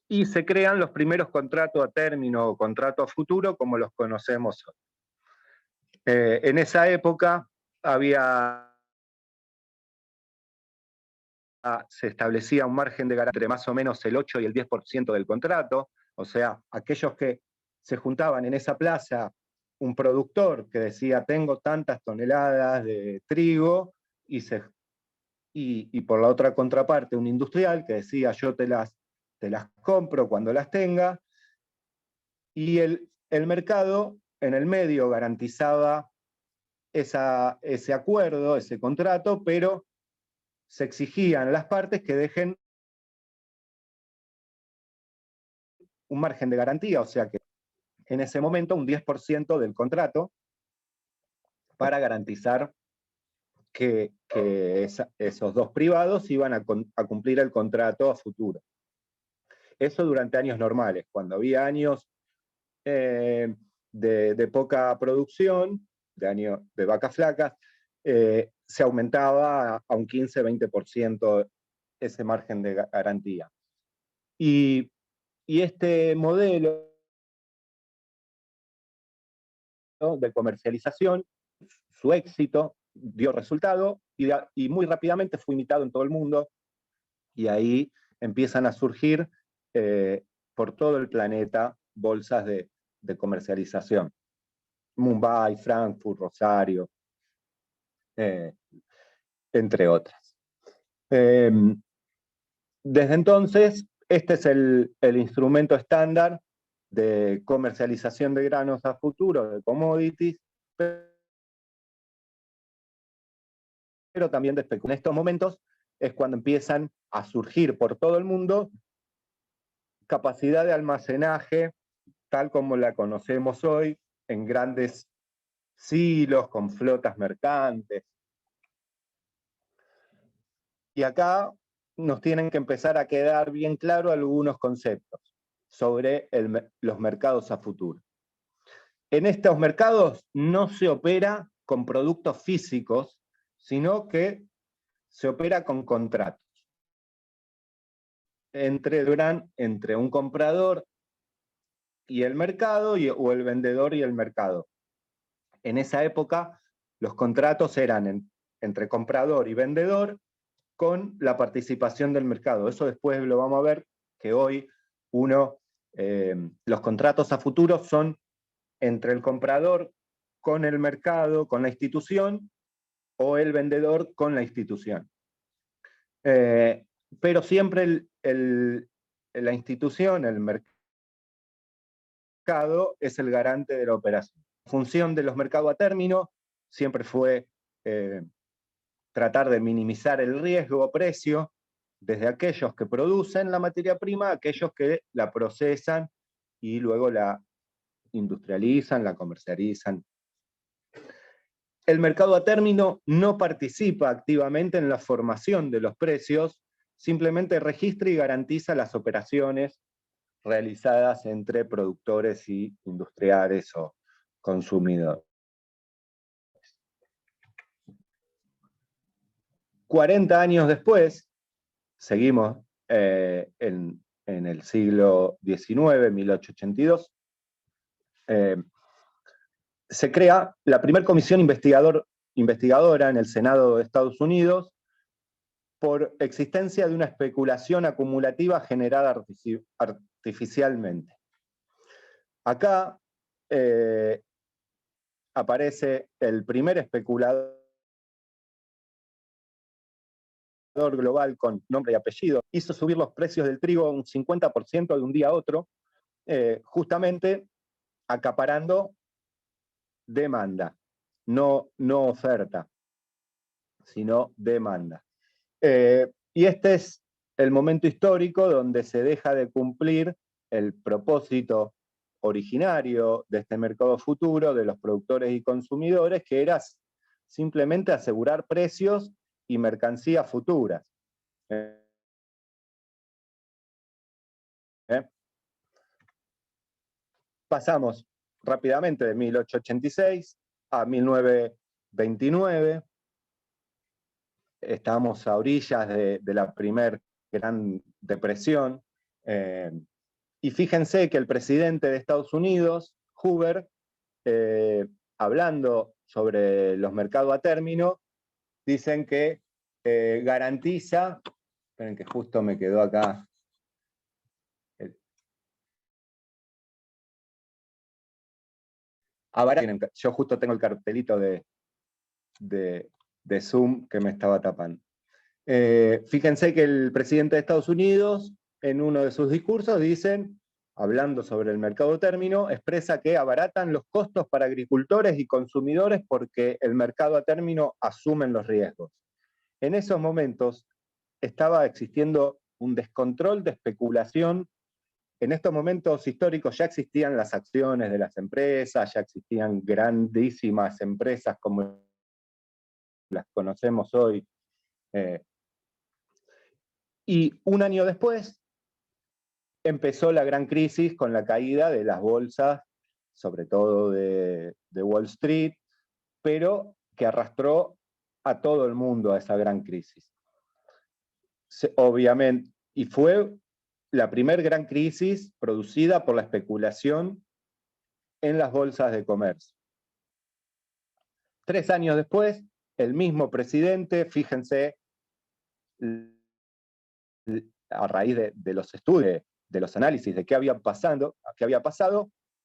Y se crean los primeros contratos a término o contratos a futuro como los conocemos hoy. En esa época se establecía un margen de ganancia entre más o menos el 8 y el 10% del contrato, o sea, aquellos que se juntaban en esa plaza, un productor que decía tengo tantas toneladas de trigo, y por la otra contraparte un industrial que decía yo te las compro cuando las tenga, y el mercado en el medio garantizaba ese acuerdo, ese contrato, pero se exigían las partes que dejen un margen de garantía, o sea que en ese momento un 10% del contrato para garantizar que esos dos privados iban a cumplir el contrato a futuro. Eso durante años normales. Cuando había años de poca producción, de vacas flacas, se aumentaba a un 15-20% ese margen de garantía. Y este modelo de comercialización, su éxito dio resultado y muy rápidamente fue imitado en todo el mundo, y ahí empiezan a surgir por todo el planeta bolsas de comercialización. Mumbai, Frankfurt, Rosario, entre otras. Desde entonces, este es el instrumento estándar de comercialización de granos a futuro, de commodities, pero también de especulación. En estos momentos es cuando empiezan a surgir por todo el mundo capacidad de almacenaje, tal como la conocemos hoy, en grandes silos, con flotas mercantes. Y acá nos tienen que empezar a quedar bien claros algunos conceptos sobre los mercados a futuro. En estos mercados no se opera con productos físicos, sino que se opera con contratos entre un comprador y el mercado, o el vendedor y el mercado. En esa época, los contratos eran entre comprador y vendedor con la participación del mercado. Eso después lo vamos a ver, que hoy los contratos a futuro son entre el comprador con el mercado, con la institución, o el vendedor con la institución. Pero siempre la institución, el mercado, es el garante de la operación. La función de los mercados a término siempre fue tratar de minimizar el riesgo o precio desde aquellos que producen la materia prima a aquellos que la procesan y luego la industrializan, la comercializan. El mercado a término no participa activamente en la formación de los precios, simplemente registra y garantiza las operaciones realizadas entre productores y industriales o consumidores. 40 años después, seguimos en el siglo XIX, 1882, se crea la primera comisión investigadora en el Senado de Estados Unidos por existencia de una especulación acumulativa generada artificialmente. Acá aparece el primer especulador global con nombre y apellido, hizo subir los precios del trigo un 50% de un día a otro, justamente acaparando demanda, no oferta, sino demanda. Y este es el momento histórico donde se deja de cumplir el propósito originario de este mercado futuro, de los productores y consumidores, que era simplemente asegurar precios y mercancías futuras. Pasamos rápidamente de 1886 a 1929. Estamos a orillas de la primer Gran Depresión. Y fíjense que el presidente de Estados Unidos, Hoover, hablando sobre los mercados a término, dicen que garantiza, esperen que justo me quedó acá, yo justo tengo el cartelito de Zoom que me estaba tapando. Fíjense que el presidente de Estados Unidos, en uno de sus discursos, hablando sobre el mercado a término, expresa que abaratan los costos para agricultores y consumidores porque el mercado a término asume los riesgos. En esos momentos estaba existiendo un descontrol de especulación en estos momentos históricos ya existían las acciones de las empresas, ya existían grandísimas empresas como las conocemos hoy. Y un año después empezó la gran crisis con la caída de las bolsas, sobre todo de Wall Street, pero que arrastró a todo el mundo a esa gran crisis. Obviamente, y fue la primera gran crisis producida por la especulación en las bolsas de comercio. 3 años después, el mismo presidente, fíjense, a raíz de los estudios, de los análisis de qué había pasado,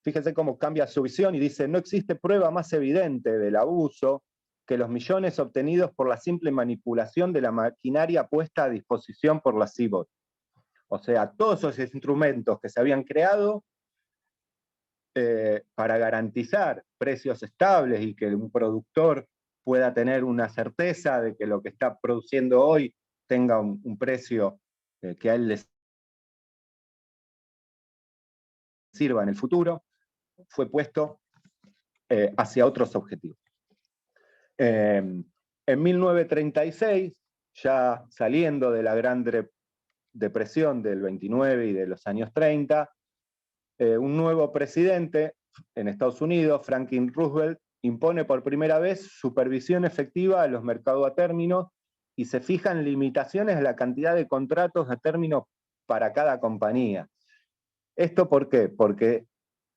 fíjense cómo cambia su visión y dice: no existe prueba más evidente del abuso que los millones obtenidos por la simple manipulación de la maquinaria puesta a disposición por la CBOT. O sea, todos esos instrumentos que se habían creado para garantizar precios estables y que un productor pueda tener una certeza de que lo que está produciendo hoy tenga un precio que a él le sirva en el futuro, fue puesto hacia otros objetivos. En 1936, ya saliendo de la Gran Depresión del 29 y de los años 30, un nuevo presidente en Estados Unidos, Franklin Roosevelt, impone por primera vez supervisión efectiva a los mercados a término y se fijan limitaciones a la cantidad de contratos a término para cada compañía. ¿Esto por qué? Porque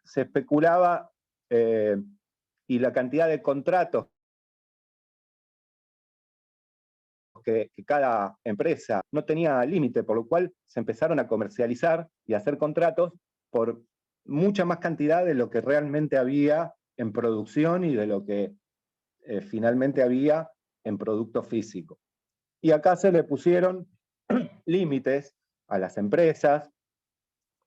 se especulaba y la cantidad de contratos que cada empresa no tenía límite, por lo cual se empezaron a comercializar y a hacer contratos por mucha más cantidad de lo que realmente había en producción y de lo que finalmente había en producto físico. Y acá se le pusieron límites a las empresas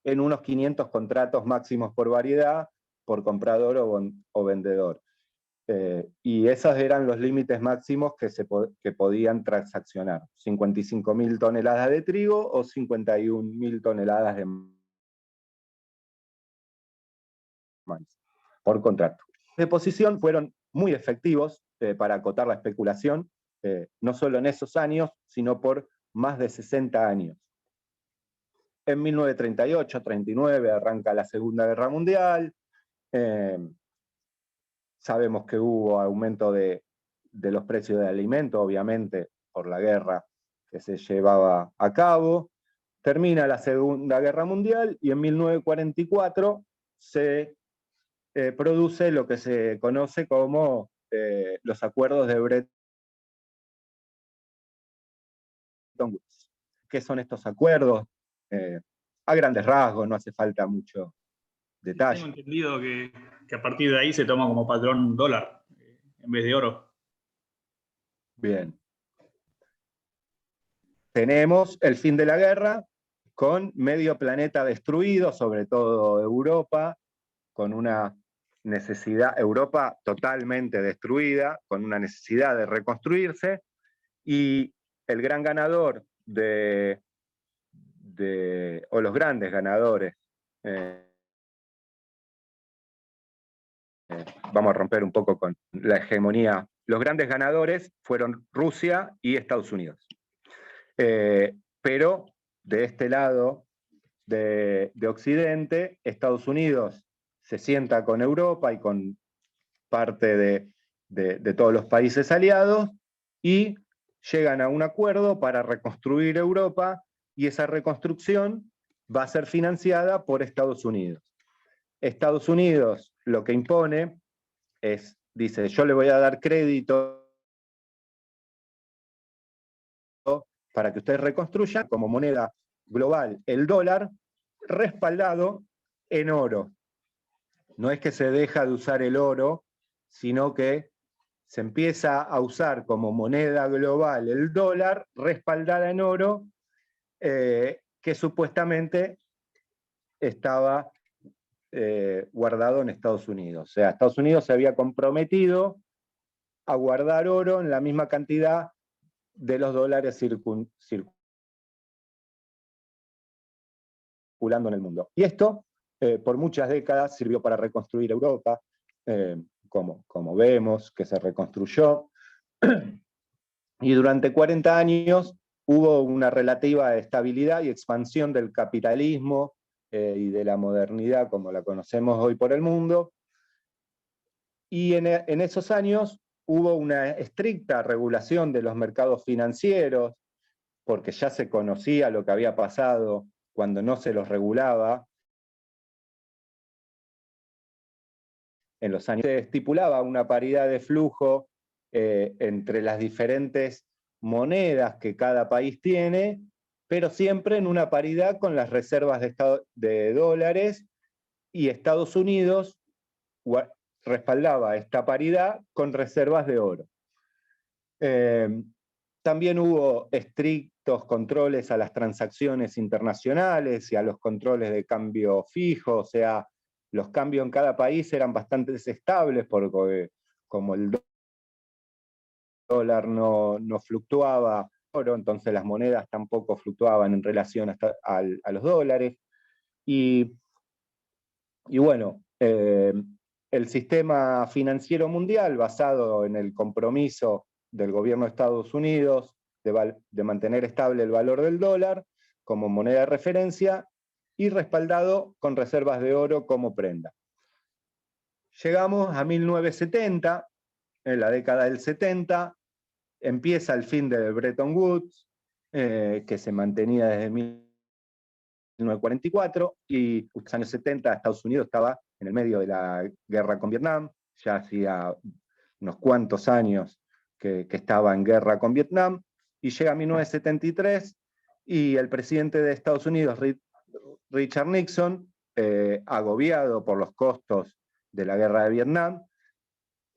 en unos 500 contratos máximos por variedad, por comprador o vendedor. Y esos eran los límites máximos que podían transaccionar: 55.000 toneladas de trigo o 51.000 toneladas de maíz por contrato. De posición fueron muy efectivos para acotar la especulación, no solo en esos años, sino por más de 60 años. En 1938-39 arranca la Segunda Guerra Mundial. Sabemos que hubo aumento de los precios de alimentos, obviamente, por la guerra que se llevaba a cabo. Termina la Segunda Guerra Mundial y en 1944 se produce lo que se conoce como los acuerdos de Bretton Woods. ¿Qué son estos acuerdos? A grandes rasgos, no hace falta mucho detalle. Tengo entendido que a partir de ahí se toma como patrón dólar en vez de oro. Bien. Tenemos el fin de la guerra con medio planeta destruido, sobre todo Europa, con una necesidad, Europa totalmente destruida, con una necesidad de reconstruirse, y el gran ganador o los grandes ganadores, vamos a romper un poco con la hegemonía, los grandes ganadores fueron Rusia y Estados Unidos. Pero de este lado de Occidente, Estados Unidos se sienta con Europa y con parte de todos los países aliados y llegan a un acuerdo para reconstruir Europa, y esa reconstrucción va a ser financiada por Estados Unidos. Estados Unidos lo que impone es, dice: yo le voy a dar crédito para que ustedes reconstruyan como moneda global el dólar, respaldado en oro. No es que se deja de usar el oro, sino que se empieza a usar como moneda global el dólar, respaldada en oro, que supuestamente estaba guardado en Estados Unidos. O sea, Estados Unidos se había comprometido a guardar oro en la misma cantidad de los dólares circulares. circulando en el mundo. Y esto, por muchas décadas, sirvió para reconstruir Europa, como vemos, que se reconstruyó. Y durante 40 años hubo una relativa estabilidad y expansión del capitalismo y de la modernidad como la conocemos hoy por el mundo. Y en esos años hubo una estricta regulación de los mercados financieros, porque ya se conocía lo que había pasado cuando no se los regulaba. En los años se estipulaba una paridad de flujo entre las diferentes monedas que cada país tiene, pero siempre en una paridad con las reservas de dólares, y Estados Unidos respaldaba esta paridad con reservas de oro. También hubo estrictos controles a las transacciones internacionales y a los controles de cambio fijo, o sea, los cambios en cada país eran bastante estables, porque como el dólar no fluctuaba, entonces las monedas tampoco fluctuaban en relación a los dólares. Y bueno, el sistema financiero mundial, basado en el compromiso del gobierno de Estados Unidos de mantener estable el valor del dólar como moneda de referencia, y respaldado con reservas de oro como prenda. Llegamos a 1970, en la década del 70, empieza el fin de Bretton Woods, que se mantenía desde 1944, y en los años 70 Estados Unidos estaba en el medio de la guerra con Vietnam, ya hacía unos cuantos años que estaba en guerra con Vietnam, y llega a 1973, y el presidente de Estados Unidos, Richard Nixon, agobiado por los costos de la guerra de Vietnam,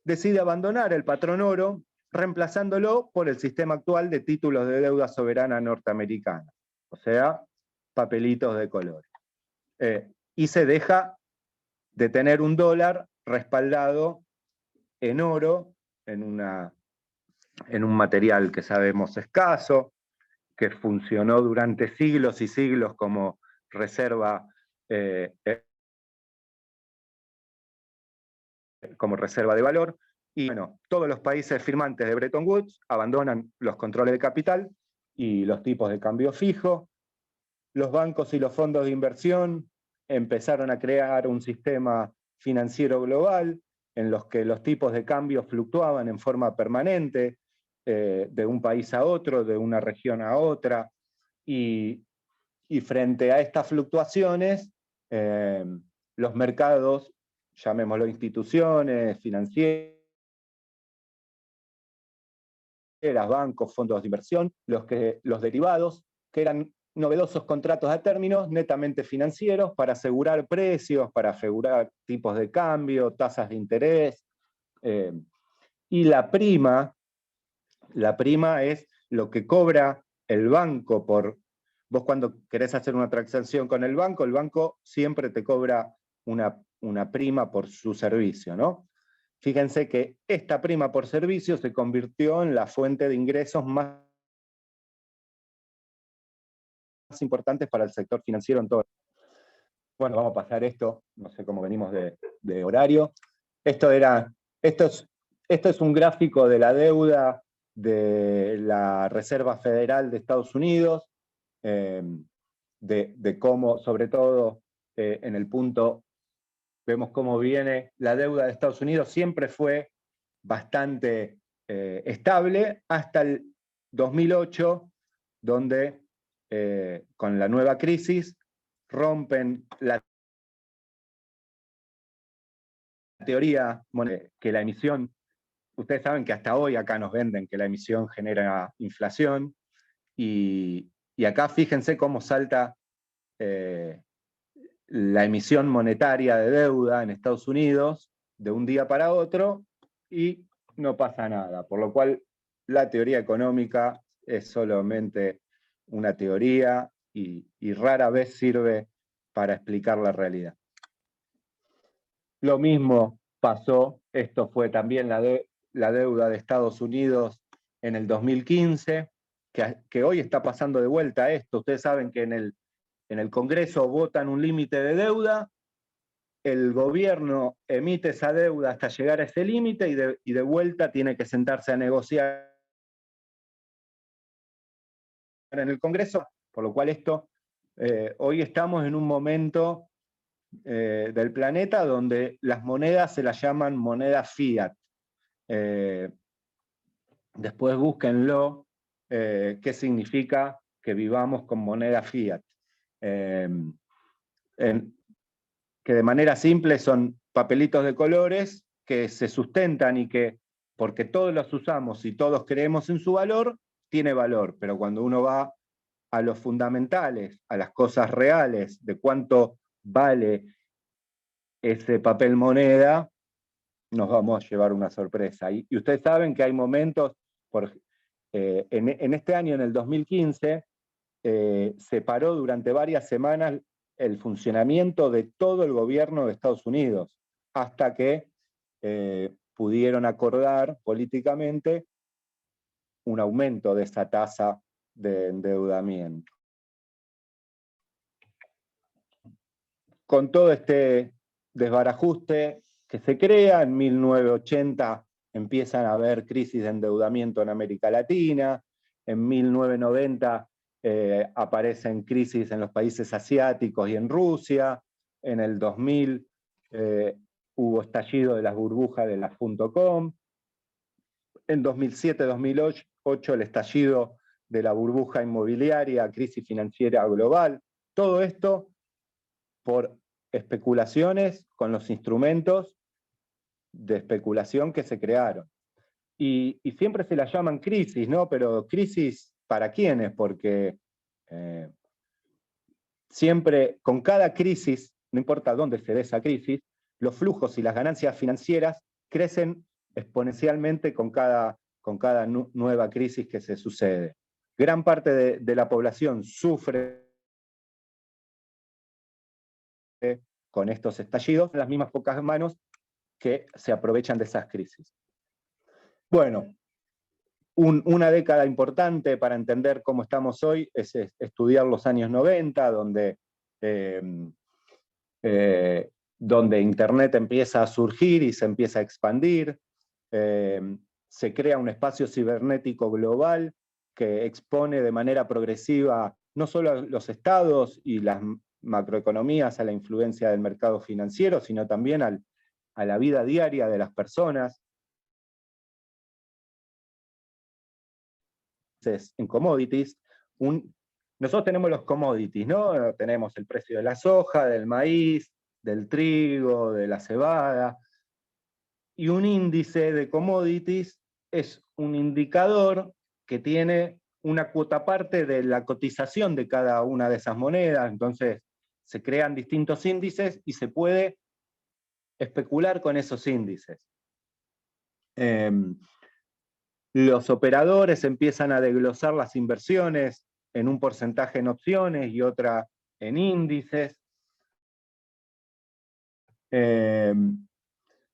decide abandonar el patrón oro, reemplazándolo por el sistema actual de títulos de deuda soberana norteamericana, o sea, papelitos de colores. Y se deja de tener un dólar respaldado en oro, en un material que sabemos escaso, que funcionó durante siglos y siglos como reserva de valor. Y bueno, todos los países firmantes de Bretton Woods abandonan los controles de capital y los tipos de cambio fijo. Los bancos y los fondos de inversión empezaron a crear un sistema financiero global en los que los tipos de cambio fluctuaban en forma permanente, de un país a otro, de una región a otra, y frente a estas fluctuaciones, los mercados, llamémoslo instituciones financieras, bancos, fondos de inversión, los derivados, que eran novedosos contratos a términos netamente financieros para asegurar precios, para asegurar tipos de cambio, tasas de interés. Y la prima es lo que cobra el banco por... Vos cuando querés hacer una transacción con el banco siempre te cobra una prima por su servicio, ¿no? Fíjense que esta prima por servicio se convirtió en la fuente de ingresos más importantes para el sector financiero en todo. Bueno, vamos a pasar esto, no sé cómo venimos de horario. Esto es un gráfico de la deuda de la Reserva Federal de Estados Unidos, de cómo, sobre todo en el punto, vemos cómo viene la deuda de Estados Unidos, siempre fue bastante estable hasta el 2008, donde con la nueva crisis rompen la teoría que la emisión, ustedes saben que hasta hoy acá nos venden que la emisión genera inflación, y acá fíjense cómo salta la emisión monetaria de deuda en Estados Unidos de un día para otro, y no pasa nada, por lo cual la teoría económica es solamente una teoría y rara vez sirve para explicar la realidad. Lo mismo pasó, esto fue también la deuda de Estados Unidos en el 2015, que hoy está pasando de vuelta esto. Ustedes saben que en el en el Congreso votan un límite de deuda, el gobierno emite esa deuda hasta llegar a ese límite y de vuelta tiene que sentarse a negociar en el Congreso, por lo cual hoy estamos en un momento del planeta donde las monedas se las llaman monedas fiat. Después búsquenlo, qué significa que vivamos con moneda fiat. Que de manera simple son papelitos de colores que se sustentan y que, porque todos los usamos y todos creemos en su valor, tiene valor, pero cuando uno va a los fundamentales, a las cosas reales, de cuánto vale ese papel moneda, nos vamos a llevar una sorpresa. Y ustedes saben que hay momentos, en este año, en el 2015, se paró durante varias semanas el funcionamiento de todo el gobierno de Estados Unidos, hasta que pudieron acordar políticamente un aumento de esa tasa de endeudamiento. Con todo este desbarajuste que se crea, en 1980 empiezan a haber crisis de endeudamiento en América Latina, en 1990 aparecen crisis en los países asiáticos y en Rusia, en el 2000 hubo estallido de las burbujas de las .com, en 2007-2008 el estallido de la burbuja inmobiliaria, crisis financiera global, todo esto por especulaciones con los instrumentos de especulación que se crearon. Y siempre se las llaman crisis, ¿no? Pero crisis ¿para quiénes? Porque siempre, con cada crisis, no importa dónde se dé esa crisis, los flujos y las ganancias financieras crecen exponencialmente con cada nueva crisis que se sucede. Gran parte de la población sufre con estos estallidos, las mismas pocas manos que se aprovechan de esas crisis. Bueno, una década importante para entender cómo estamos hoy es estudiar los años 90, donde Internet empieza a surgir y se empieza a expandir, se crea un espacio cibernético global que expone de manera progresiva no solo a los estados y las macroeconomías a la influencia del mercado financiero, sino también a la vida diaria de las personas. En commodities, nosotros tenemos los commodities, ¿no? Tenemos el precio de la soja, del maíz, del trigo, de la cebada, y un índice de commodities es un indicador que tiene una cuota parte de la cotización de cada una de esas monedas. Entonces se crean distintos índices y se puede especular con esos índices. Los operadores empiezan a desglosar las inversiones en un porcentaje en opciones y otra en índices, donde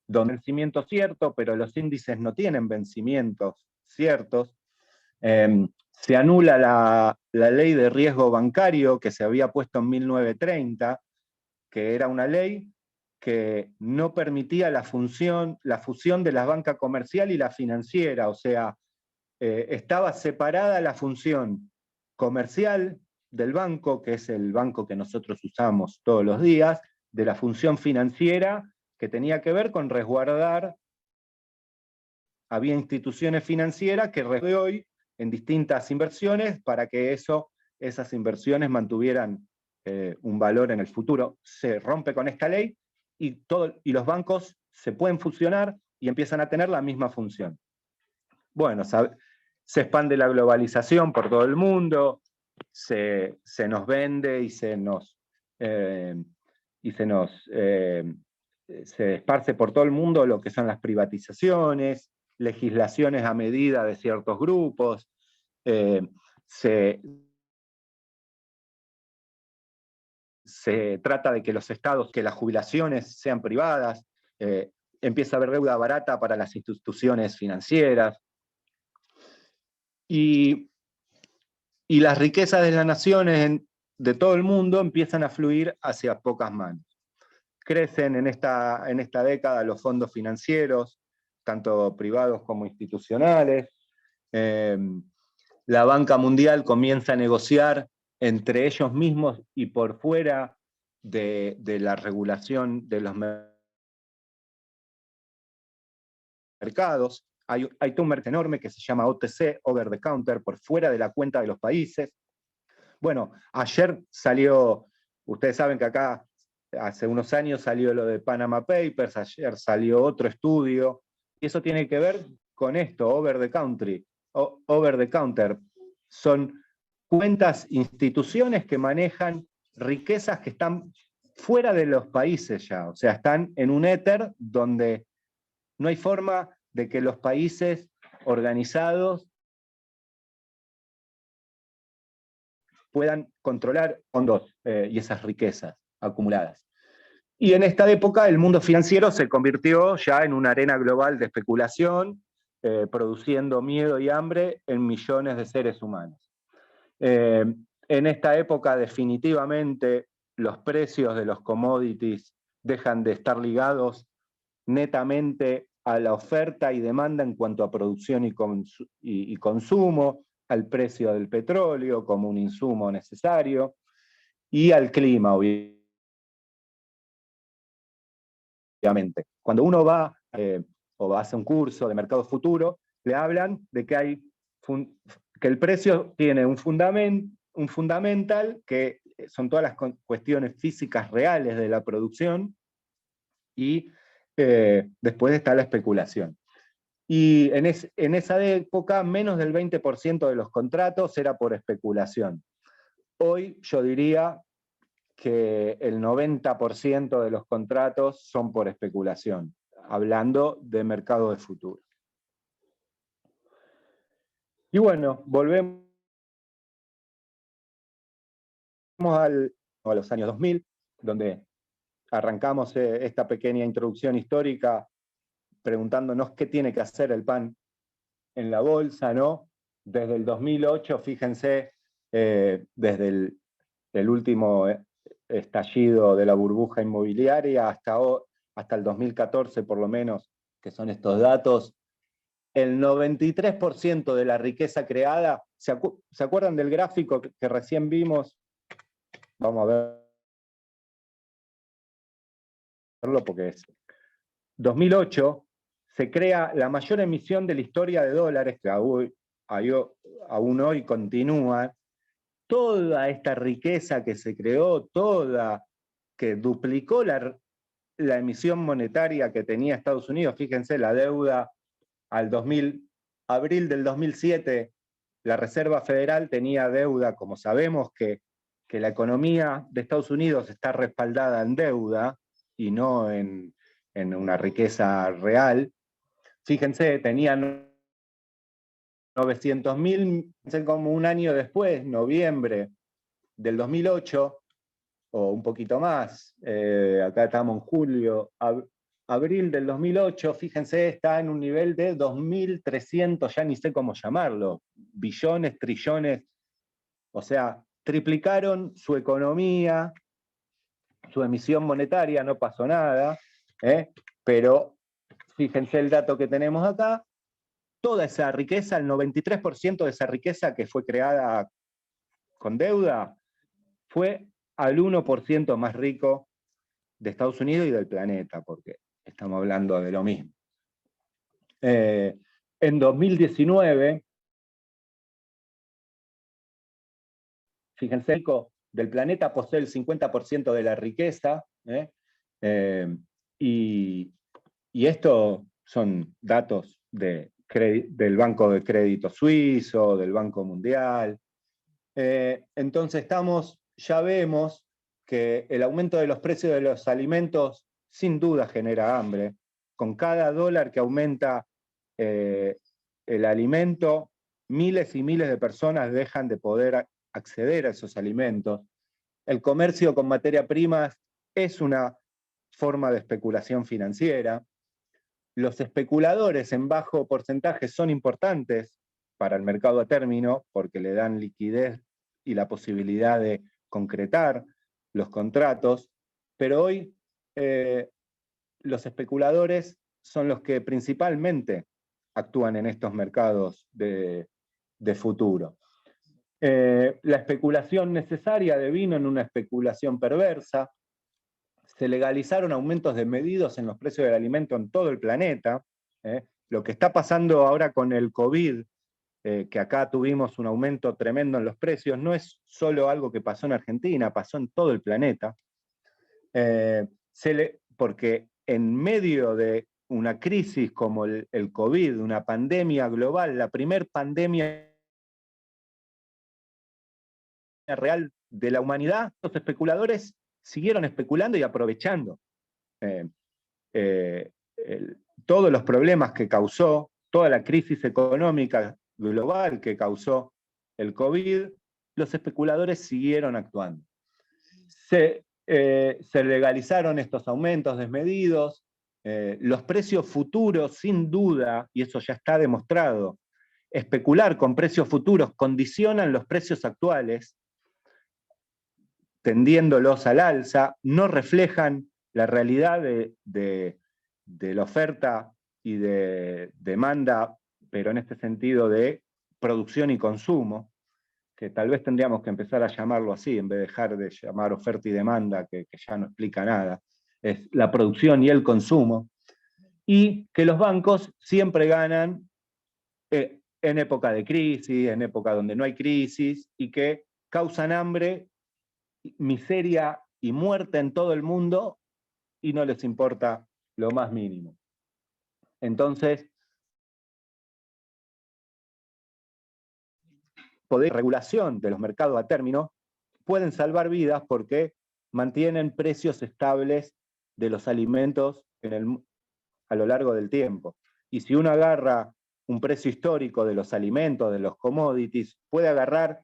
el vencimiento es cierto, pero los índices no tienen vencimientos ciertos. Se anula la ley de riesgo bancario que se había puesto en 1930, que era una ley que no permitía la fusión de la banca comercial y la financiera, o sea, estaba separada la función comercial del banco, que es el banco que nosotros usamos todos los días, de la función financiera, que tenía que ver con resguardar. Había instituciones financieras que resguardan hoy en distintas inversiones para que esas inversiones mantuvieran un valor en el futuro. Se rompe con esta ley y los bancos se pueden fusionar y empiezan a tener la misma función. Bueno, se expande la globalización por todo el mundo, se nos vende y se esparce por todo el mundo lo que son las privatizaciones, legislaciones a medida de ciertos grupos, se trata de que los estados, que las jubilaciones sean privadas, empieza a haber deuda barata para las instituciones financieras, y las riquezas de las naciones de todo el mundo empiezan a fluir hacia pocas manos. Crecen en esta década los fondos financieros, tanto privados como institucionales. La banca mundial comienza a negociar entre ellos mismos y por fuera de la regulación de los mercados. Hay todo un mercado enorme que se llama OTC, Over the Counter, por fuera de la cuenta de los países. Bueno, ayer salió, ustedes saben que acá hace unos años salió lo de Panama Papers, ayer salió otro estudio, y eso tiene que ver con esto, Over the Counter. Son cuentas, instituciones que manejan riquezas que están fuera de los países ya, o sea, están en un éter donde no hay forma de que los países organizados puedan controlar fondos y esas riquezas acumuladas. Y en esta época el mundo financiero se convirtió ya en una arena global de especulación, produciendo miedo y hambre en millones de seres humanos. En esta época definitivamente los precios de los commodities dejan de estar ligados netamente a la oferta y demanda en cuanto a producción y consumo, al precio del petróleo como un insumo necesario, y al clima, obviamente. Cuando uno va o hace un curso de mercado futuro, le hablan de que el precio tiene un fundamental, que son todas las cuestiones físicas reales de la producción, y después está la especulación. Y en esa época, menos del 20% de los contratos era por especulación. Hoy yo diría que el 90% de los contratos son por especulación, hablando de mercado de futuro. Y bueno, volvemos a los años 2000, donde arrancamos esta pequeña introducción histórica preguntándonos qué tiene que hacer el PAN en la bolsa, ¿no? Desde el 2008, fíjense, desde el último estallido de la burbuja inmobiliaria hasta el 2014 por lo menos, que son estos datos, el 93% de la riqueza creada, ¿se acuerdan del gráfico que recién vimos? Vamos a verlo porque es 2008, se crea la mayor emisión de la historia de dólares, que aún hoy continúa. Toda esta riqueza que se creó, que duplicó la emisión monetaria que tenía Estados Unidos. Fíjense, la deuda abril del 2007, la Reserva Federal tenía deuda, como sabemos que la economía de Estados Unidos está respaldada en deuda y no en una riqueza real. Fíjense, tenían 900.000, como un año después, noviembre del 2008, o un poquito más, acá estamos en julio, abril del 2008, fíjense, está en un nivel de 2.300, ya ni sé cómo llamarlo, billones, trillones, o sea, triplicaron su economía, su emisión monetaria, no pasó nada, pero fíjense el dato que tenemos acá, toda esa riqueza, el 93% de esa riqueza que fue creada con deuda, fue al 1% más rico de Estados Unidos y del planeta, porque estamos hablando de lo mismo. En 2019, fíjense, el rico del planeta posee el 50% de la riqueza, y esto son datos del Banco de Crédito Suizo, del Banco Mundial. Entonces ya vemos que el aumento de los precios de los alimentos sin duda genera hambre. Con cada dólar que aumenta el alimento, miles y miles de personas dejan de poder acceder a esos alimentos. El comercio con materia primas es una forma de especulación financiera. Los especuladores en bajo porcentaje son importantes para el mercado a término porque le dan liquidez y la posibilidad de concretar los contratos, pero hoy los especuladores son los que principalmente actúan en estos mercados de futuro. La especulación necesaria devino en una especulación perversa. Se legalizaron aumentos desmedidos en los precios del alimento en todo el planeta. Lo que está pasando ahora con el COVID, que acá tuvimos un aumento tremendo en los precios, no es solo algo que pasó en Argentina, pasó en todo el planeta. Porque en medio de una crisis como el COVID, una pandemia global, la primer pandemia real de la humanidad, los especuladores siguieron especulando y aprovechando todos los problemas que causó, toda la crisis económica global que causó el COVID, los especuladores siguieron actuando. Se legalizaron estos aumentos desmedidos, los precios futuros, sin duda, y eso ya está demostrado, especular con precios futuros condicionan los precios actuales, tendiéndolos al alza, no reflejan la realidad de la oferta y de demanda, pero en este sentido de producción y consumo, que tal vez tendríamos que empezar a llamarlo así, en vez de dejar de llamar oferta y demanda, que ya no explica nada, es la producción y el consumo, y que los bancos siempre ganan en época de crisis, en época donde no hay crisis, y que causan hambre, miseria y muerte en todo el mundo, y no les importa lo más mínimo. Entonces, poder regulación de los mercados a término pueden salvar vidas porque mantienen precios estables de los alimentos a lo largo del tiempo. Y si uno agarra un precio histórico de los alimentos, de los commodities, puede agarrar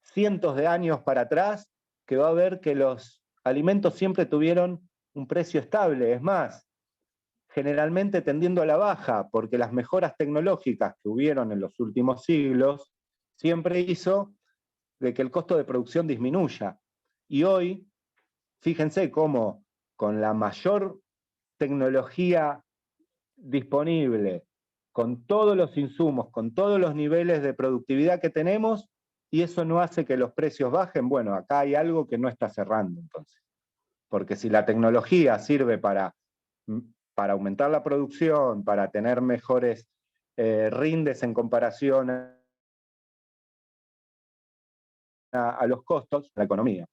cientos de años para atrás, que va a ver que los alimentos siempre tuvieron un precio estable. Es más, generalmente tendiendo a la baja, porque las mejoras tecnológicas que hubieron en los últimos siglos siempre hizo de que el costo de producción disminuya. Y hoy, fíjense cómo con la mayor tecnología disponible, con todos los insumos, con todos los niveles de productividad que tenemos, y eso no hace que los precios bajen, bueno, acá hay algo que no está cerrando entonces. Porque si la tecnología sirve para aumentar la producción, para tener mejores rindes en comparación a los costos, la economía.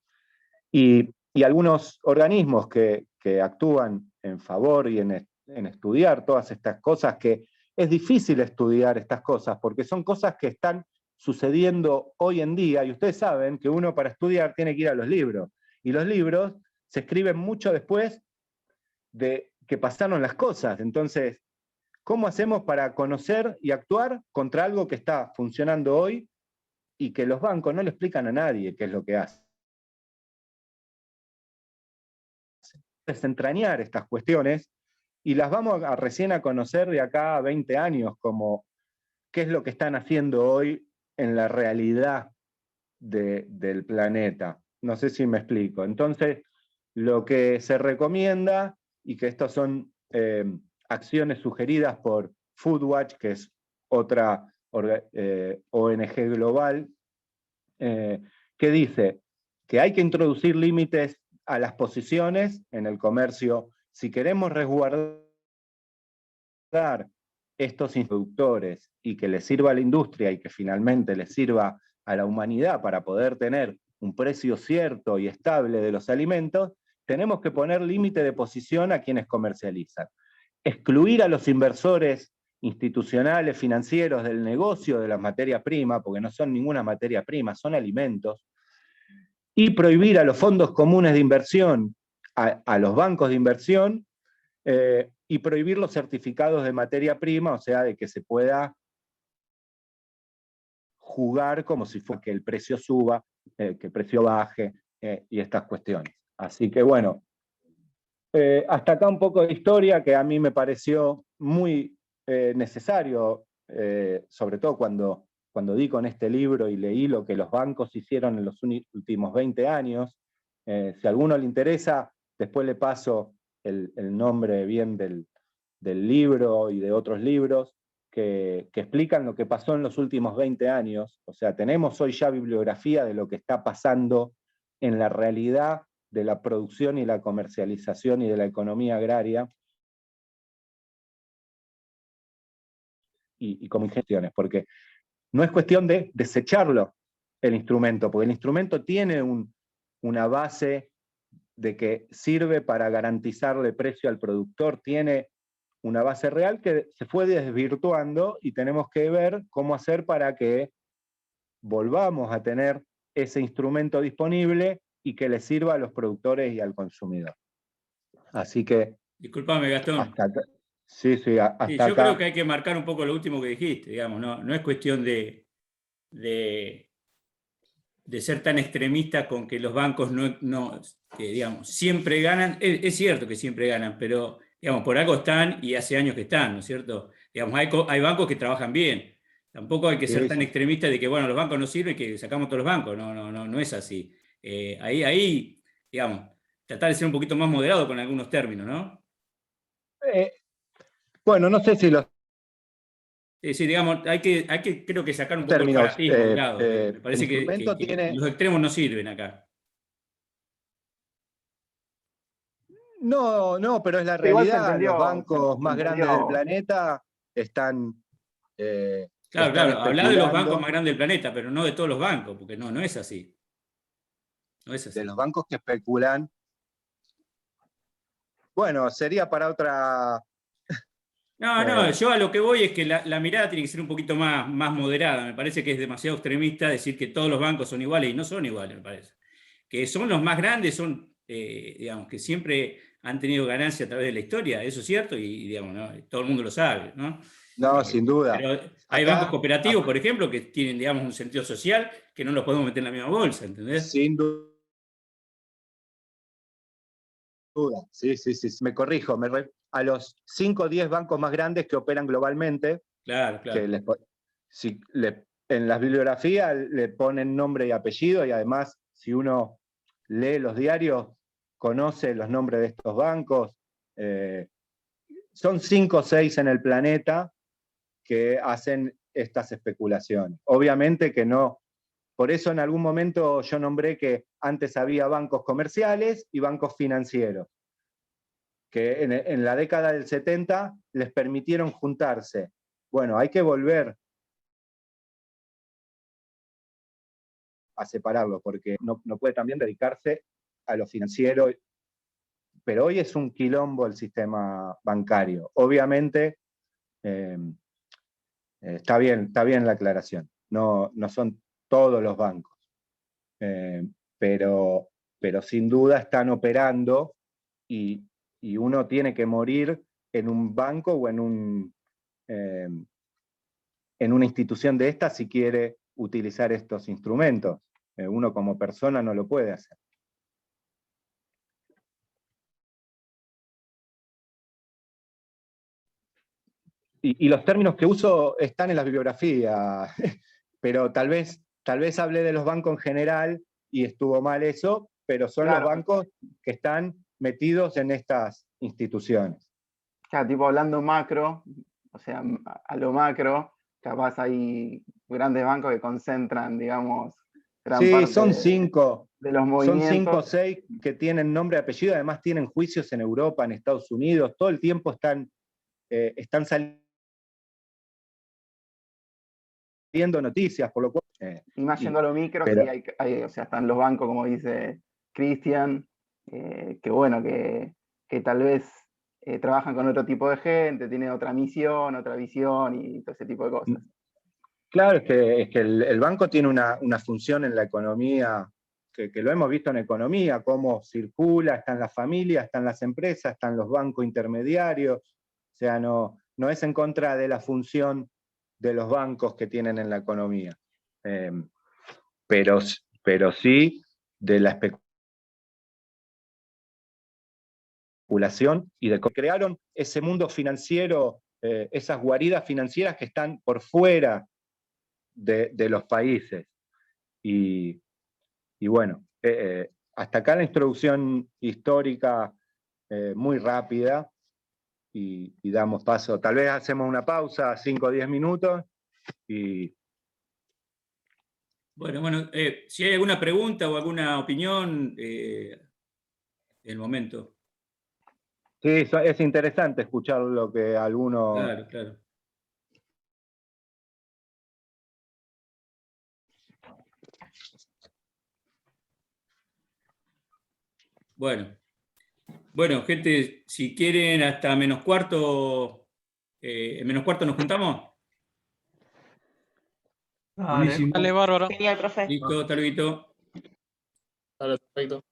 Y algunos organismos que actúan en favor y en estudiar todas estas cosas, que es difícil estudiar estas cosas, porque son cosas que están sucediendo hoy en día, y ustedes saben que uno para estudiar tiene que ir a los libros, y los libros se escriben mucho después de que pasaron las cosas. Entonces, ¿cómo hacemos para conocer y actuar contra algo que está funcionando hoy y que los bancos no le explican a nadie qué es lo que hacen? Desentrañar estas cuestiones y las vamos recién a conocer de acá a 20 años, como qué es lo que están haciendo hoy en la realidad del planeta. No sé si me explico. Entonces, lo que se recomienda, y que estas son acciones sugeridas por Foodwatch, que es otra ONG global, que dice que hay que introducir límites a las posiciones en el comercio. Si queremos resguardar estos productores y que les sirva a la industria y que finalmente les sirva a la humanidad para poder tener un precio cierto y estable de los alimentos, tenemos que poner límite de posición a quienes comercializan. Excluir a los inversores institucionales, financieros del negocio de las materias primas, porque no son ninguna materia prima, son alimentos, y prohibir a los fondos comunes de inversión, a los bancos de inversión, y prohibir los certificados de materia prima, o sea, de que se pueda jugar como si fuera que el precio suba, que el precio baje, y estas cuestiones. Así que bueno, hasta acá un poco de historia que a mí me pareció muy necesario, sobre todo cuando cuando di con este libro y leí lo que los bancos hicieron en los últimos 20 años. Si a alguno le interesa, después le paso el nombre bien del libro y de otros libros que explican lo que pasó en los últimos 20 años. O sea, tenemos hoy ya bibliografía de lo que está pasando en la realidad de la producción y la comercialización y de la economía agraria y como gestiones, porque no es cuestión de desecharlo el instrumento, porque el instrumento tiene una base de que sirve para garantizarle precio al productor, tiene una base real que se fue desvirtuando y tenemos que ver cómo hacer para que volvamos a tener ese instrumento disponible y que le sirva a los productores y al consumidor. Así que... Discúlpame, Gastón. Hasta acá, sí, hasta Sí, yo acá. creo que hay que marcar un poco lo último que dijiste, digamos, no es cuestión de ser tan extremista con que los bancos digamos, siempre ganan. Es cierto que siempre ganan, pero digamos, por algo están y hace años que están, ¿no es cierto? Digamos, hay bancos que trabajan bien. Tampoco hay que ser tan extremista de que, bueno, los bancos no sirven y que sacamos todos los bancos. No es así. Ahí, digamos, tratar de ser un poquito más moderado con algunos términos, ¿no? Bueno, no sé si los Sí, digamos, hay que creo que sacar un poco términos, el fanatismo de lado. Me parece el instrumento que tiene... los extremos no sirven acá. No, pero es la Igual se realidad. entendió, Los bancos se más grandes entendió. del planeta están Claro, hablar de los bancos especulando, más grandes del planeta, pero no de todos los bancos, porque no es así. No es así. de los bancos que especulan. Bueno, sería para otra... No, yo a lo que voy es que la mirada tiene que ser un poquito más moderada. Me parece que es demasiado extremista decir que todos los bancos son iguales, y no son iguales, me parece. Que son los más grandes, son, digamos, que siempre han tenido ganancia a través de la historia, eso es cierto, y digamos, ¿no? Todo el mundo lo sabe, ¿no? No, sin duda. Pero hay Acá, bancos cooperativos, por ejemplo, que tienen, digamos, un sentido social que no los podemos meter en la misma bolsa, ¿entendés? sin duda. Sí, me corrijo. A los 5 o 10 bancos más grandes que operan globalmente, Claro. que en las bibliografías le ponen nombre y apellido, y además, si uno lee los diarios, conoce los nombres de estos bancos. Son 5 o 6 en el planeta que hacen estas especulaciones. Obviamente que no. Por eso en algún momento yo nombré que antes había bancos comerciales y bancos financieros, que en la década del 70 les permitieron juntarse. Bueno, hay que volver a separarlo, porque no puede también dedicarse a lo financiero. Pero hoy es un quilombo el sistema bancario. Obviamente, está bien la aclaración. No son todos los bancos. Pero sin duda están operando y uno tiene que morir en un banco o en una institución de estas si quiere utilizar estos instrumentos. Uno como persona no lo puede hacer. Y los términos que uso están en la bibliografía, pero tal vez hablé de los bancos en general y estuvo mal eso, pero son Claro. los bancos que están metidos en estas instituciones. Claro, tipo hablando macro, o sea, a lo macro, capaz hay grandes bancos que concentran, digamos, gran Sí, parte son 5. de los Son movimientos. 5 o 6 que tienen nombre y apellido, además tienen juicios en Europa, en Estados Unidos, todo el tiempo están saliendo noticias, por lo cual... Y más yendo a lo micro, pero- sí o sea, están los bancos, como dice Cristian, que bueno, que tal vez trabajan con otro tipo de gente, tienen otra misión, otra visión y todo ese tipo de cosas. Claro, es que el banco tiene una función en la economía, que lo hemos visto en economía, cómo circula, están las familias, están las empresas, están los bancos intermediarios, o sea, no es en contra de la función de los bancos que tienen en la economía, pero sí de la especulación y de cómo crearon ese mundo financiero, esas guaridas financieras que están por fuera de los países. Y bueno, hasta acá la introducción histórica muy rápida, y damos paso. Tal vez hacemos una pausa, 5 o 10 minutos, y... Bueno, si hay alguna pregunta o alguna opinión, el momento. Sí, es interesante escuchar lo que algunos... Claro, claro. Bueno, gente, si quieren hasta menos cuarto, en menos cuarto nos juntamos. Buenísimo. Dale, bárbaro. Genial, profe. Listo, hasta luego. Dale, perfecto.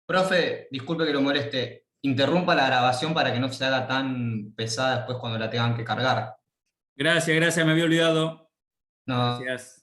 Profe, disculpe que lo moleste. Interrumpa la grabación para que no se haga tan pesada después cuando la tengan que cargar. Gracias, me había olvidado. No. Gracias.